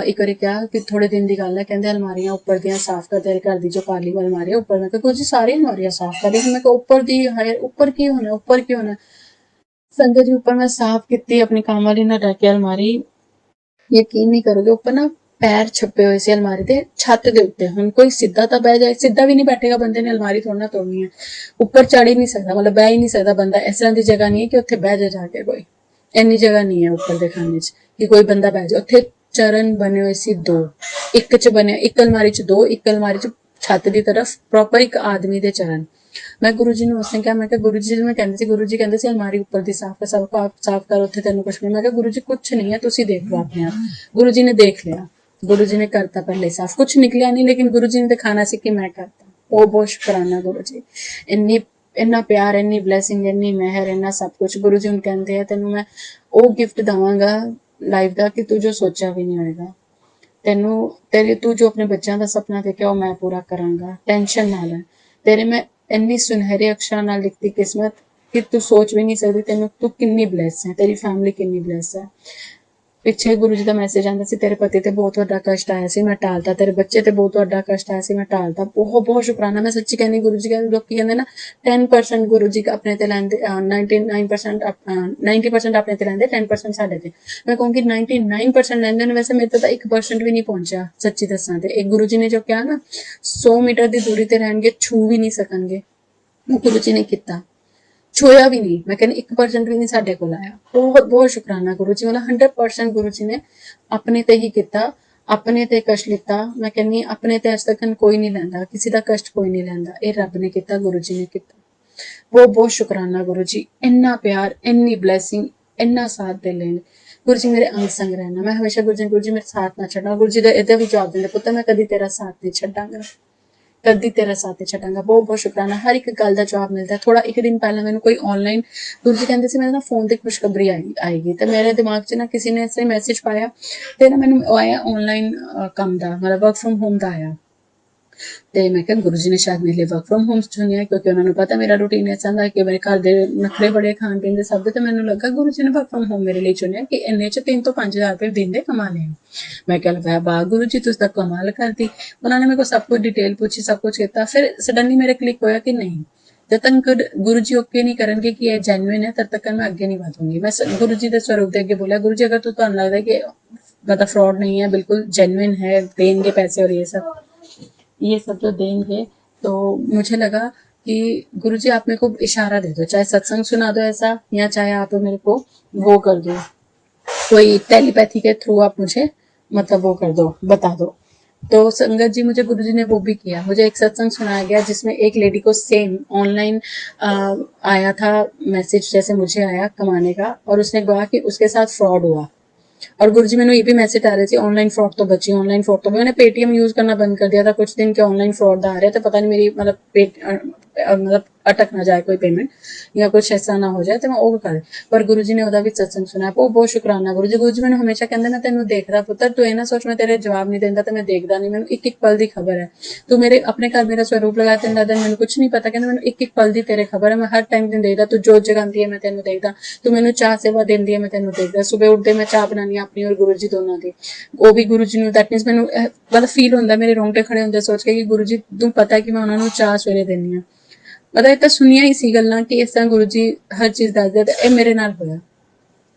ਇੱਕ ਵਾਰੀ ਕਿਹਾ ਕਿ ਥੋੜੇ ਦਿਨ ਦੀ ਗੱਲ ਹੈ, ਕਹਿੰਦੇ ਅਲਮਾਰੀਆਂ ਉੱਪਰ ਦੀਆਂ ਸਾਫ਼ ਕਰ, ਤੇਰੇ ਘਰ ਦੀ ਜੋ ਕਾਲੀ ਅਲਮਾਰੀ ਹੈ ਉੱਪਰ। ਮੈਂ ਕਿਹਾ ਗੁਰੂ ਜੀ ਸਾਰੀ ਅਲਮਾਰੀਆਂ ਸਾਫ਼ ਕਰ ਰਹੀ। ਮੈਂ ਕਿਹਾ ਉੱਪਰ ਦੀ ਹੈ, ਉੱਪਰ ਕੀ ਹੋਣਾ, ਉੱਪਰ ਕੀ ਹੋਣਾ। ਸੰਗਤ ਜੀ ਉੱਪਰ ਮੈਂ ਸਾਫ਼ ਕੀਤੀ, ਆਪਣੀ ਕੰਮ ਵਾਲੀ ਨਾਲ ਰਹਿ ਕੇ ਅਲਮਾਰੀ, ਯਕੀਨ ਨਹੀਂ ਕਰੋਗੇ ਉੱਪਰ ਨਾ ਪੈਰ ਛੱਪੇ ਹੋਏ ਸੀ ਅਲਮਾਰੀ ਦੇ ਛੱਤ ਦੇ ਉੱਤੇ। ਹੁਣ ਕੋਈ ਸਿੱਧਾ ਤਾਂ ਬਹਿ ਜਾਏ, ਸਿੱਧਾ ਵੀ ਨਹੀਂ ਬੈਠੇਗਾ ਬੰਦੇ ਨੇ, ਅਲਮਾਰੀ ਥੋੜਾ ਨਾ ਤੋੜਨੀ ਹੈ। ਉੱਪਰ ਚੜ ਹੀ ਨਹੀਂ ਸਕਦਾ, ਮਤਲਬ ਬਹਿ ਹੀ ਨਹੀਂ ਸਕਦਾ ਬੰਦਾ। ਇਸ ਤਰ੍ਹਾਂ ਦੀ ਜਗ੍ਹਾ ਨਹੀਂ ਹੈ ਕਿ ਉੱਥੇ ਬਹਿ ਜਾ ਕੇ ਕੋਈ, ਇੰਨੀ ਜਗ੍ਹਾ ਨਹੀਂ ਹੈ ਉੱਪਰ ਦੇ ਖਾਨੇ 'ਚ ਕਿ ਕੋਈ ਬੰਦਾ ਬਹਿ ਜਾ। ਉੱਥੇ ਚਰਨ ਬਣੇ ਹੋਏ ਸੀ 2, ਇੱਕ 'ਚ ਬਣਿਆ, ਇੱਕ ਅਲਮਾਰੀ 'ਚ 2, ਇੱਕ ਅਲਮਾਰੀ 'ਚ ਛੱਤ ਦੀ ਤਰਫ ਪ੍ਰੋਪਰ ਇੱਕ ਆਦਮੀ ਦੇ ਚਰਨ। ਮੈਂ ਗੁਰੂ ਜੀ ਨੂੰ ਉਸਨੇ ਕਿਹਾ, ਮੈਂ ਕਿਹਾ ਗੁਰੂ ਜੀ, ਮੈਂ ਕਹਿੰਦੀ ਸੀ ਗੁਰੂ ਜੀ ਕਹਿੰਦੇ ਸੀ ਅਲਮਾਰੀ ਉੱਪਰ ਦੀ ਸਾਫ਼ ਕਰ, ਉੱਥੇ ਤੈਨੂੰ ਕੁਛ ਨਹੀਂ। ਮੈਂ ਕਿਹਾ ਗੁਰੂ ਜੀ ਕੁਛ ਨਹੀਂ ਹੈ, ਤੁਸੀਂ ਦੇਖ ਲਓ ਆਪਣੇ ਆਪ। ਗੁਰੂ ਜੀ ਨੇ ਦੇਖ ਲਿਆ, ਗੁਰੂ ਜੀ ਨੇ ਕਰਤਾ ਪਹਿਲੇ ਸਾਫ਼, ਕੁਛ ਨਿਕਲਿਆ ਨਹੀਂ, ਲੇਕਿਨ ਗੁਰੂ ਜੀ ਨੇ ਦਿਖਾਣਾ ਸੀ ਕਿ ਮੈਂ ਕਰਤਾ। ਉਹ ਬਹੁਤ ਸ਼ੁਕਰਾਨਾ ਗੁਰੂ ਜੀ, ਇੰਨਾ ਪਿਆਰ, ਇੰਨੀ ਬਲੇਸਿੰਗ, ਇੰਨੀ ਮਿਹਰ, ਇੰਨਾ ਸਭ ਕੁਛ। ਗੁਰੂ ਜੀ ਹੁਣ ਕਹਿੰਦੇ ਆ ਤੈਨੂੰ ਮੈਂ ਉਹ ਗਿਫਟ ਦਵਾਂਗਾ ਲਾਈਫ ਦਾ ਕਿ ਤੂੰ ਜੋ ਸੋਚਿਆ ਵੀ ਨਹੀਂ ਹੋਏਗਾ। ਤੂੰ ਜੋ ਆਪਣੇ ਬੱਚਿਆਂ ਦਾ ਸੁਪਨਾ ਦੇਖਿਆ ਉਹ ਮੈਂ ਪੂਰਾ ਕਰਾਂਗਾ, ਟੈਨਸ਼ਨ ਨਾ ਲੈ। ਤੇਰੇ ਮੈਂ ਇੰਨੀ ਸੁਨਹਿਰੇ ਅਕਸ਼ਰਾਂ ਨਾਲ ਲਿਖਤੀ ਕਿਸਮਤ ਕਿ ਤੂੰ ਸੋਚ ਵੀ ਨਹੀਂ ਸਕਦੀ, ਤੂੰ ਕਿੰਨੀ ਬਲੈਸ ਹੈ, ਤੇਰੀ ਫੈਮਿਲੀ ਕਿੰਨੀ ਬਲੈਸ ਹੈ। ਪਿੱਛੇ ਗੁਰੂ ਜੀ ਦਾ ਮੈਸੇਜ ਆਉਂਦਾ ਸੀ, ਤੇਰੇ ਪਤੀ ਤੇ ਬਹੁਤ ਵੱਡਾ ਕਸ਼ਟ ਆਇਆ ਸੀ, ਮੈਂ ਟਾਲਤਾ। ਤੇਰੇ ਬੱਚੇ ਤੇ ਬਹੁਤ ਵੱਡਾ ਕਸ਼ਟ ਆਇਆ ਸੀ, ਮੈਂ ਟਾਲਤਾ। ਬਹੁਤ ਬਹੁਤ ਸ਼ੁਕਰਾਨਾ। ਮੈਂ ਸੱਚੀ ਕਹਿੰਦੀ, ਗੁਰੂ ਜੀ ਕਹਿੰਦੇ, ਲੋਕੀ ਕਹਿੰਦੇ ਨਾ 10% ਗੁਰੂ ਜੀ ਆਪਣੇ ਤੇ ਲੈਂਦੇ, 90% ਆਪਣੇ ਤੇ ਲੈਂਦੇ, 10% ਸਾਡੇ ਤੇ। ਮੈਂ ਕਹੂੰਗੀ 99% ਲੈਂਦੇ ਨੇ। ਵੈਸੇ ਮੇਰੇ ਤਾਂ 1% ਵੀ ਨਹੀਂ ਪਹੁੰਚਿਆ ਸੱਚੀ ਦੱਸਾਂ ਤੇ। ਇਹ ਗੁਰੂ ਜੀ ਨੇ ਜੋ ਕਿਹਾ ਨਾ 100 ਮੀਟਰ ਦੀ ਦੂਰੀ ਤੇ ਰਹਿਣਗੇ, ਛੂ ਵੀ ਨਹੀਂ ਸਕਣਗੇ, ਉਹ ਗੁਰੂ ਜੀ ਨੇ ਕੀਤਾ। ਛੋਇਆ ਵੀ ਨਹੀਂ, ਮੈਂ ਕਹਿੰਦੀ 1% ਵੀ ਨਹੀਂ ਸਾਡੇ ਕੋਲ ਆਇਆ। ਬਹੁਤ ਬਹੁਤ ਸ਼ੁਕਰਾਨਾ ਗੁਰੂ ਜੀ, ਮਤਲਬ 100% ਗੁਰੂ ਜੀ ਨੇ ਆਪਣੇ ਤੇ ਹੀ ਕੀਤਾ, ਆਪਣੇ ਤੇ ਕਸ਼ਟ ਲਿੱਤਾ। ਮੈਂ ਕਹਿੰਦੀ ਆਪਣੇ ਤੇ ਅੱਜ ਤੱਕ ਕੋਈ ਨਹੀਂ ਲੈਂਦਾ, ਕਿਸੇ ਦਾ ਕਸ਼ਟ ਕੋਈ ਨਹੀਂ ਲੈਂਦਾ, ਇਹ ਰੱਬ ਨੇ ਕੀਤਾ, ਗੁਰੂ ਜੀ ਨੇ ਕੀਤਾ। ਬਹੁਤ ਬਹੁਤ ਸ਼ੁਕਰਾਨਾ ਗੁਰੂ ਜੀ, ਇੰਨਾ ਪਿਆਰ, ਇੰਨੀ ਬਲੇਸਿੰਗ, ਇੰਨਾ ਸਾਥ ਦੇ ਲੈਣ। ਗੁਰੂ ਜੀ ਮੇਰੇ ਅੰਗ ਸੰਗ ਰਹਿਣਾ। ਮੈਂ ਹਮੇਸ਼ਾ ਗੁਰੂ ਜੀ ਮੇਰੇ ਸਾਥ ਨਾ ਛੱਡਣਾ। ਗੁਰੂ ਜੀ ਦਾ ਇਹਦਾ ਵੀ ਜਵਾਬ ਦਿੰਦੇ, ਪੁੱਤਰ ਮੈਂ ਕਦੀ ਤੇਰਾ ਸਾਥ ਨਹੀਂ ਛੱਡਾਂਗਾ, ਕਦੀ ਤੇਰਾ ਸਾਥ ਛੱਡਾਂਗਾ। ਬਹੁਤ ਬਹੁਤ ਸ਼ੁਕਰਾਨਾ। ਹਰ ਇੱਕ ਗੱਲ ਦਾ ਜਵਾਬ ਮਿਲਦਾ। ਥੋੜਾ ਇੱਕ ਦਿਨ ਪਹਿਲਾਂ ਮੈਨੂੰ ਕੋਈ ਆਨਲਾਈਨ ਗੁਰੂ ਜੀ ਕਹਿੰਦੇ ਸੀ ਮੇਰੇ ਨਾ ਫੋਨ ਤੇ ਖੁਸ਼ਖਬਰੀ ਆਏਗੀ, ਤੇ ਮੇਰੇ ਦਿਮਾਗ 'ਚ ਨਾ ਕਿਸੇ ਨੇ ਐਸੇ ਮੈਸੇਜ ਪਾਇਆ, ਤੇ ਨਾ ਮੈਨੂੰ ਆਇਆ ਆਨਲਾਈਨ ਕੰਮ ਦਾ, ਮਤਲਬ ਵਰਕ ਫਰਮ ਹੋਮ ਦਾ ਆਇਆ। ਤੇ ਮੈਂ ਕਿਹਾ ਗੁਰੂ ਜੀ ਨੇ ਸ਼ਾਇਦ ਮੇਰੇ ਲਈ ਵਰਕ ਫਰਮ ਹੋਮ ਚੁਣਿਆ, ਕਿਉਂਕਿ ਉਹਨਾਂ ਨੂੰ ਪਤਾ ਮੇਰਾ ਰੂਟੀਨ ਐਸਾ ਹੁੰਦਾ ਕਿ ਮੇਰੇ ਘਰ ਦੇ ਨਖਰੇ ਬੜੇ, ਖਾਣ ਪੀਣ ਦੇ ਸਭ ਦੇ। ਤੇ ਮੈਨੂੰ ਲੱਗਾ ਗੁਰੂ ਜੀ ਨੇ ਵਰਕ ਫਰਮ ਹੋਮ ਮੇਰੇ ਲਈ ਚੁਣਿਆ ਕਿ ਇੰਨੇ 'ਚ 3 ਤੋਂ 5,000 ਰੁਪਏ ਦਿਨ ਦੇ ਕਮਾ ਲਏ। ਮੈਂ ਕਿਹਾ ਵਾਹ ਗੁਰੂ ਜੀ, ਤੁਸੀਂ ਤਾਂ ਕਮਾਲ ਕਰਦੀ। ਉਹਨਾਂ ਨੇ ਮੇਰੇ ਕੋਲ ਸਭ ਕੁਝ ਡਿਟੇਲ ਪੁੱਛੀ, ਸਭ ਕੁਝ ਕੀਤਾ। ਫਿਰ ਸਡਨਲੀ ਮੇਰੇ ਕਲਿੱਕ ਹੋਇਆ ਕਿ ਨਹੀਂ, ਜਦ ਤੱਕ ਗੁਰੂ ਜੀ ਓਕੇ ਨਹੀਂ ਕਰਨਗੇ ਕਿ ਇਹ ਜੈਨੂਇਨ ਹੈ, ਤਦ ਤੱਕ ਮੈਂ ਅੱਗੇ ਨਹੀਂ ਵਧੂੰਗੀ। ਮੈਂ ਗੁਰੂ ਜੀ ਦੇ ਸਰੂਪ ਦੇ ਅੱਗੇ ਬੋਲਿਆ, ਗੁਰੂ ਜੀ ਅਗਰ ਤੁਹਾਨੂੰ लगता है कि मतलब फ्रॉड नहीं है, बिल्कुल जेन्युइन है, देंगे पैसे और ये सब जो देंगे, तो मुझे लगा कि गुरु जी आप मेरे को इशारा दे दो, चाहे सत्संग सुना दो ऐसा, या चाहे आप मेरे को वो कर दो, कोई टेलीपैथी के थ्रू आप मुझे मतलब वो कर दो, बता दो। तो संगत जी मुझे गुरु जी ने वो भी किया। मुझे एक सत्संग सुनाया गया जिसमें एक लेडी को सेम ऑनलाइन आया था मैसेज जैसे मुझे आया कमाने का, और उसने कहा कि उसके साथ फ्रॉड हुआ। और गुरु जी मैंने ये भी मैसेज आ रहे थे ऑनलाइन फ्रॉड तो बची, ऑनलाइन फ्रॉड तो मैंने पेटीएम यूज करना बंद कर दिया था कुछ दिन के ऑनलाइन फ्रॉड आ रहे थे, पता नहीं मेरी मतलब अटक ना जाए कोई पेमेंट या कुछ ऐसा ना हो जाए तो मैं वो कर पर गुरु जी ने ਉਹਦਾ ਵੀ सत्संग सुना ਉਹ ਬਹੁਤ ਸ਼ੁਕਰਾਨਾ ਗੁਰੂ ਜੀ ਮੈਨੂੰ ਹਮੇਸ਼ਾ ਕਹਿੰਦੇ ਮੈਂ ਤੈਨੂੰ ਦੇਖਦਾ ਪੁੱਤਰ ਤੂੰ ਇਹ ਨਾ ਸੋਚ ਮੈਂ ਤੇਰੇ ਜਵਾਬ ਨਹੀਂ ਦਿੰਦਾ ਤੇ ਮੈਂ ਦੇਖਦਾ ਨਹੀਂ ਮੈਨੂੰ ਇੱਕ ਇੱਕ ਪਲ ਦੀ ਖਬਰ ਹੈ ਤੂੰ ਮੇਰੇ ਆਪਣੇ ਘਰ ਮੇਰਾ ਸਰੂਪ ਲਗਾ ਤੈਨੂੰ ਲੱਗਦਾ ਮੈਨੂੰ ਕੁਝ ਨਹੀਂ ਪਤਾ ਕਹਿੰਦਾ ਮੈਨੂੰ ਇੱਕ ਇੱਕ ਪਲ ਦੀ ਤੇਰੇ ਖਬਰ ਹੈ ਮੈਂ ਹਰ ਟਾਈਮ ਦਿਨ ਦੇਖਦਾ ਤੂੰ ਜੋਤ ਜਗਾਉਂਦੀ ਹੈ ਮੈਂ ਤੈਨੂੰ ਦੇਖਦਾ ਤੂੰ ਮੈਨੂੰ ਚਾਹ ਸੇਵਾ ਦਿੰਦੀ ਹੈ ਮੈਂ ਤੈਨੂੰ ਦੇਖਦਾ ਸਵੇਰ ਉੱਠਦੇ ਮੈਂ ਚਾਹ ਬਣਾਉਣੀ ਆਪਣੀ ਔਰ ਗੁਰੂ ਜੀ ਦੋਨਾਂ ਦੀ ਉਹ ਵੀ ਗੁਰੂ ਜੀ ਨੂੰ ਦੈਟ ਮੀਨਸ ਮੈਨੂੰ ਮਤਲਬ ਫੀਲ ਹੁੰਦਾ ਮੇਰੇ ਰੋਂਗਟੇ ਖੜੇ ਹੁੰਦੇ ਸੋਚ ਕੇ ਕਿ ਗੁਰੂ ਜੀ ਤੂੰ ਪਤਾ ਕਿ ਮੈਂ ਉਹਨਾਂ ਨੂੰ ਚਾਹ ਸਵੇਰੇ ਦਿੰਦੀ ਹਾਂ ਮਤਲਬ ਇਹ ਤਾਂ ਸੁਣੀਆਂ ਹੀ ਸੀ ਗੱਲਾਂ ਕਿ ਇਸ ਤਰ੍ਹਾਂ ਗੁਰੂ ਜੀ ਹਰ ਚੀਜ਼ ਦੱਸਦੇ ਤੇ ਇਹ ਮੇਰੇ ਨਾਲ ਹੋਇਆ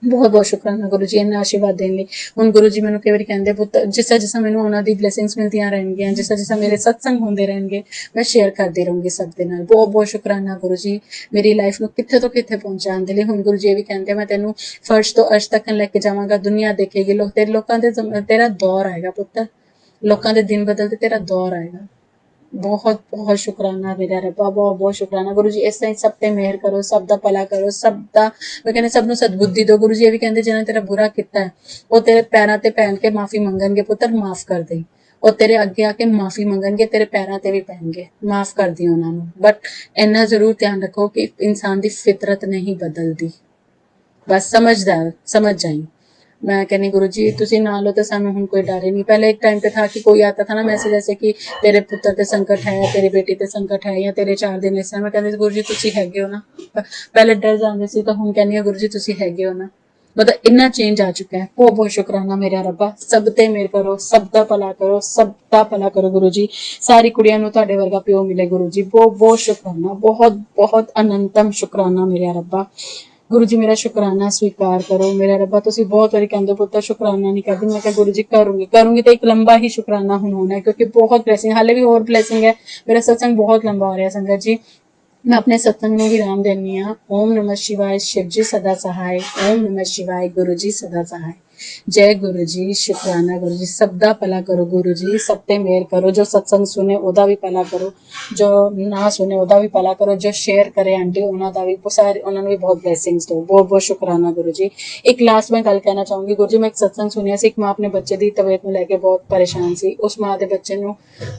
ਬਹੁਤ ਬਹੁਤ ਸ਼ੁਕਰਾਨਾ ਗੁਰੂ ਜੀ ਇਹਨਾਂ ਆਸ਼ੀਰਵਾਦ ਦੇਣ ਲਈ ਹੁਣ ਗੁਰੂ ਜੀ ਮੈਨੂੰ ਕਈ ਵਾਰੀ ਕਹਿੰਦੇ ਪੁੱਤ ਜਿਸ ਜਿਸ ਮੈਨੂੰ ਉਹਨਾਂ ਦੀ ਬਲੇਸਿੰਗਸ ਮਿਲਦੀਆਂ ਰਹਿਣਗੀਆਂ ਜਿਸ ਜਿਸ ਮੇਰੇ ਸਤਸੰਗ ਹੁੰਦੇ ਰਹਿਣਗੇ ਮੈਂ ਸ਼ੇਅਰ ਕਰਦੀ ਰਹੂੰਗੀ ਸਭ ਦੇ ਨਾਲ ਬਹੁਤ ਬਹੁਤ ਸ਼ੁਕਰਾਨਾ ਗੁਰੂ ਜੀ ਮੇਰੀ ਲਾਈਫ ਨੂੰ ਕਿੱਥੇ ਤੋਂ ਕਿੱਥੇ ਪਹੁੰਚਾਉਣ ਦੇ ਲਈ ਹੁਣ ਗੁਰੂ ਜੀ ਇਹ ਵੀ ਕਹਿੰਦੇ ਮੈਂ ਤੈਨੂੰ ਫਰਸ਼ ਤੋਂ ਅਰਸ਼ ਤੱਕ ਲੈ ਕੇ ਜਾਵਾਂਗਾ ਦੁਨੀਆ ਦੇਖੇਗੀ ਲੋਕਾਂ ਦੇ ਤੇਰਾ ਦੌਰ ਆਏਗਾ ਪੁੱਤਰ ਲੋਕਾਂ ਦੇ ਦਿਨ ਬਦਲਦੇ ਤੇਰਾ ਦੌਰ ਆਏਗਾ बहुत बहुत शुक्राना मेरा रब्बा बहुत बहुत शुक्राना गुरु जी इस तरह सब ते मेहर करो सब दा भला करो सब दा मैं कहने सब नु सद्बुद्धि दो गुरु जी ये भी कहते जिन्हें तेरा बुरा किया है वो तेरे पैरों ते पहन के माफी मंगनगे पुत्र माफ कर दे और तेरे अगे आके माफी मंगनगे तेरे पैरों ते भी पहनगे माफ कर दी उन्होंने बट इन्ना जरूर ध्यान रखो कि इंसान की फितरत नहीं बदलती बस समझ जाई मैं कहनी गुरु जी तुसी ना लो तो सानू हुण कोई डर ही नहीं पहले एक टाइम पे था कि कोई आता था ना मैसेज ऐसे कि तेरे पुत्र ते संकट है तेरी बेटी ते संकट है या तेरे 4 दिन ऐसे मैं कहती गुरु जी तुसी हैगे हो ना पहले डर जांदे सी तो हुण कहनी गुरु जी तुसी हैगे हो ना मतलब इन्ना चेंज आ चुका है बहुत बहुत शुक्राना मेरा रब्बा सब ते मेहर करो सब दा भला करो सब दा भला करो गुरु जी सारी कुड़ियां नू तुहाडे वर्गा प्यो मिले गुरु जी बहुत बहुत शुक्राना बहुत बहुत अनंतम शुक्राना मेरा रब्बा गुरु जी मेरा शुक्राना स्वीकार करो मेरा रब्बा तुसी बहुत बारी कहंदे पुत्र शुक्राना नहीं करदी मैं कहा गुरु जी करूंगी तो एक लंबा ही शुक्राना हुण होना है क्योंकि बहुत ब्लेसिंग हाले भी और ब्लेसिंग है मेरा सत्संग बहुत लंबा हो रहा है संगत जी मैं अपने सत्संग में विराम देनी हाँ ओम नमः शिवाय शिव जी सदा सहाय ओम नमः शिवाय गुरु जी सदा सहाय जय गुरु जी शुक्राना गुरु जी सब दा भला करो गुरु जी सब ते मेहर करो जो सत्संग सुने ओदा भी भला करो जो ना सुने ओदा भी भला करो जो शेयर करे आंटी उन्हों दा भी सारे उन्होंने भी बहुत ब्लेसिंग्स दो बहुत बहुत शुक्राना गुरु जी एक लास्ट में गल कहना चाहूंगी गुरु जी मैं एक सत्संग सुनिया सी एक माँ अपने बच्चे की तबीयत में लैके बहुत परेशान सी उस माँ के बच्चे नू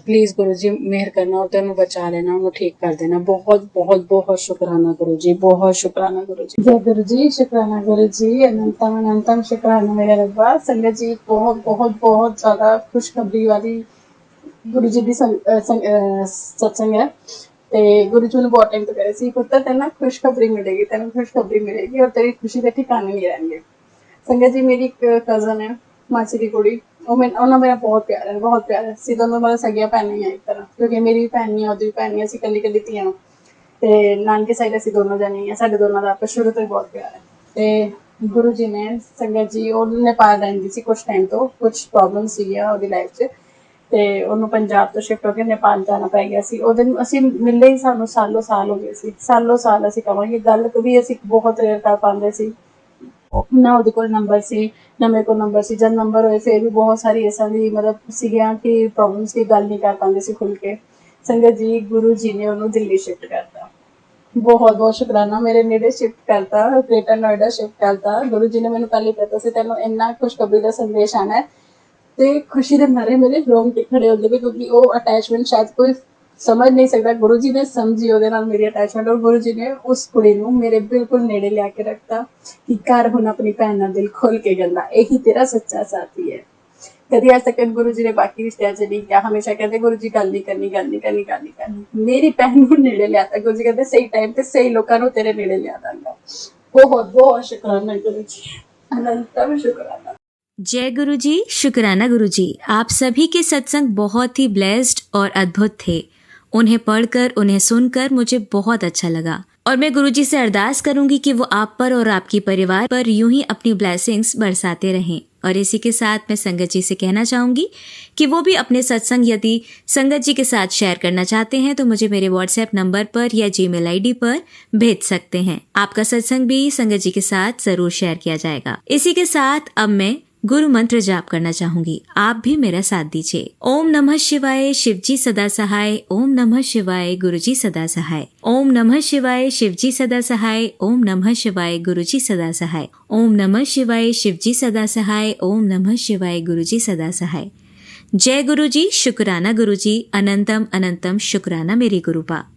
प्लीज गुरु जी मेहर करना और तेनों बचा लेना उन्होंने ठीक कर देना बहुत बहुत बहुत शुक्राना गुरु जी बहुत शुक्राना गुरु जी जय गुरु जी शुक्राना गुरु जी अनंतम शुक्राना मेरा रब्बा संगत जी बहुत बहुत बहुत ज्यादा खुशखबरी वाली गुरु जी की सत्संग है ते गुरु जी ने बहुत टाइम तो कहे सी पुत्र तेना खुशखबरी मिलेगी तेन खुशखबरी मिलेगी और तेरी खुशी के ठिकाने नहीं रहेंगे संगत जी मेरी एक कजन है मासी की कुड़ी उन्होंने मेरा बहुत प्यार है सी दोनों मतलब सगिया भैन ही है एक तरह क्योंकि मेरी भी भैन नहीं है उहदी भी भैन नहीं असीं कल्ली कल्ली धीआं ते नानके साइड असीं दोनों जने हैं साडे दोनों का आपस शुरू तो ही बहुत प्यार है ते गुरु जी ने संगत जी और नेपाल रहती सी कुछ टाइम तो कुछ प्रॉब्लम सी ਉਹਦੀ ਲਾਈਫ 'ਚ ਤੇ ਉਹਨੂੰ ਪੰਜਾਬ ਤੋਂ ਸ਼ਿਫਟ ਹੋ ਕੇ ਨੇਪਾਲ ਜਾਣਾ ਪੈ ਗਿਆ ਸੀ ਉਹਦੇ ਨੂੰ ਅਸੀਂ ਮਿਲੇ ਹੀ ਸਾਨੂੰ ਸਾਲ ਹੋ ਗਏ ਸੀ ਸਾਲ ਅਸੀਂ ਕਹਾਂਗੇ ਗੱਲ ਕਦੀ ਅਸੀਂ ਬਹੁਤ ਰੇਅਰ ਕਰ ਪਾਉਂਦੇ ਸੀ ਨਾ ਉਹਦੇ ਕੋਲ ਨੰਬਰ ਸੀ ਨਾ ਮੇਰੇ ਕੋਲ ਨੰਬਰ ਸੀ ਜਦ ਨੰਬਰ ਹੋਏ ਫਿਰ ਵੀ ਬਹੁਤ ਸਾਰੀ ਐਸਾ ਦੀ ਮਤਲਬ ਸੀਗੀਆਂ ਕਿ ਪ੍ਰੋਬਲਮਸ ਦੀ ਗੱਲ ਨਹੀਂ ਕਰ ਪਾਉਂਦੇ ਸੀ ਖੁੱਲ ਕੇ ਸੰਗਤ ਜੀ ਗੁਰੂ ਜੀ ਨੇ ਉਹਨੂੰ ਦਿੱਲੀ ਸ਼ਿਫਟ ਕਰਤਾ बहुत बहुत शुक्राना मेरे नेड़े शिफ्ट करता ग्रेटर नोएडा शिफ्ट करता गुरु जी ने मैंने पहले कहता सी तेनों इन्ना खुशखबरी का संदेश आना है ते खुशी दे मारे मेरे रोंगटे खड़े होंदे पे क्योंकि वो अटैचमेंट शायद कोई समझ नहीं सकता गुरु जी ने समझी ਉਹਦੇ ਨਾਲ मेरी अटैचमेंट और गुरु जी ने उस कुड़ी ਨੂੰ मेरे बिल्कुल नेड़े लिया के रखता कि कर हुण अपनी भैन नाल दिल खोल के गल्ला यही तेरा सच्चा साथी है कभी आज तक गुरु जी ने बाकी रिश्ते च नहीं किया हमेशा कहते गुरु जी गल नहीं करनी मेरी भैन को नेड़े लिया गुरु जी कहते सही टाइम पे सही लोगों को तेरे नेड़े लिया दांगा बहुत बहुत शुक्राना गुरु जी अनंतम शुक्राना जय गुरु जी शुक्राना गुरु जी आप सभी के सत्संग बहुत ही ब्लेस्ड और अद्भुत थे उन्हें पढ़कर उन्हें सुनकर मुझे बहुत अच्छा लगा और मैं गुरु जी से अरदास करूंगी कि वो आप पर और आपके परिवार पर यूं ही अपनी ब्लेसिंग्स बरसाते रहें और इसी के साथ मैं संगत जी से कहना चाहूंगी कि वो भी अपने सत्संग यदि संगत जी के साथ शेयर करना चाहते हैं तो मुझे मेरे व्हाट्सएप नंबर पर या जीमेल आईडी पर भेज सकते हैं आपका सत्संग भी संगत जी के साथ जरूर शेयर किया जाएगा इसी के साथ अब मैं गुरु मंत्र जाप करना चाहूंगी आप भी मेरा साथ दीजिए ओम नमः शिवाय शिव जी सदा सहाय ओम नमः शिवाय गुरु जी सदा सहाय ओम नमः शिवाय शिव जी सदा सहाय ओम नमः शिवाय गुरु जी सदा सहाय ओम नमः शिवाय शिव जी सदा सहाय ओम नमः शिवाय गुरु जी सदा सहाय जय गुरु जी शुक्राना गुरु जी अनंतम अनंतम शुक्राना मेरी गुरुपा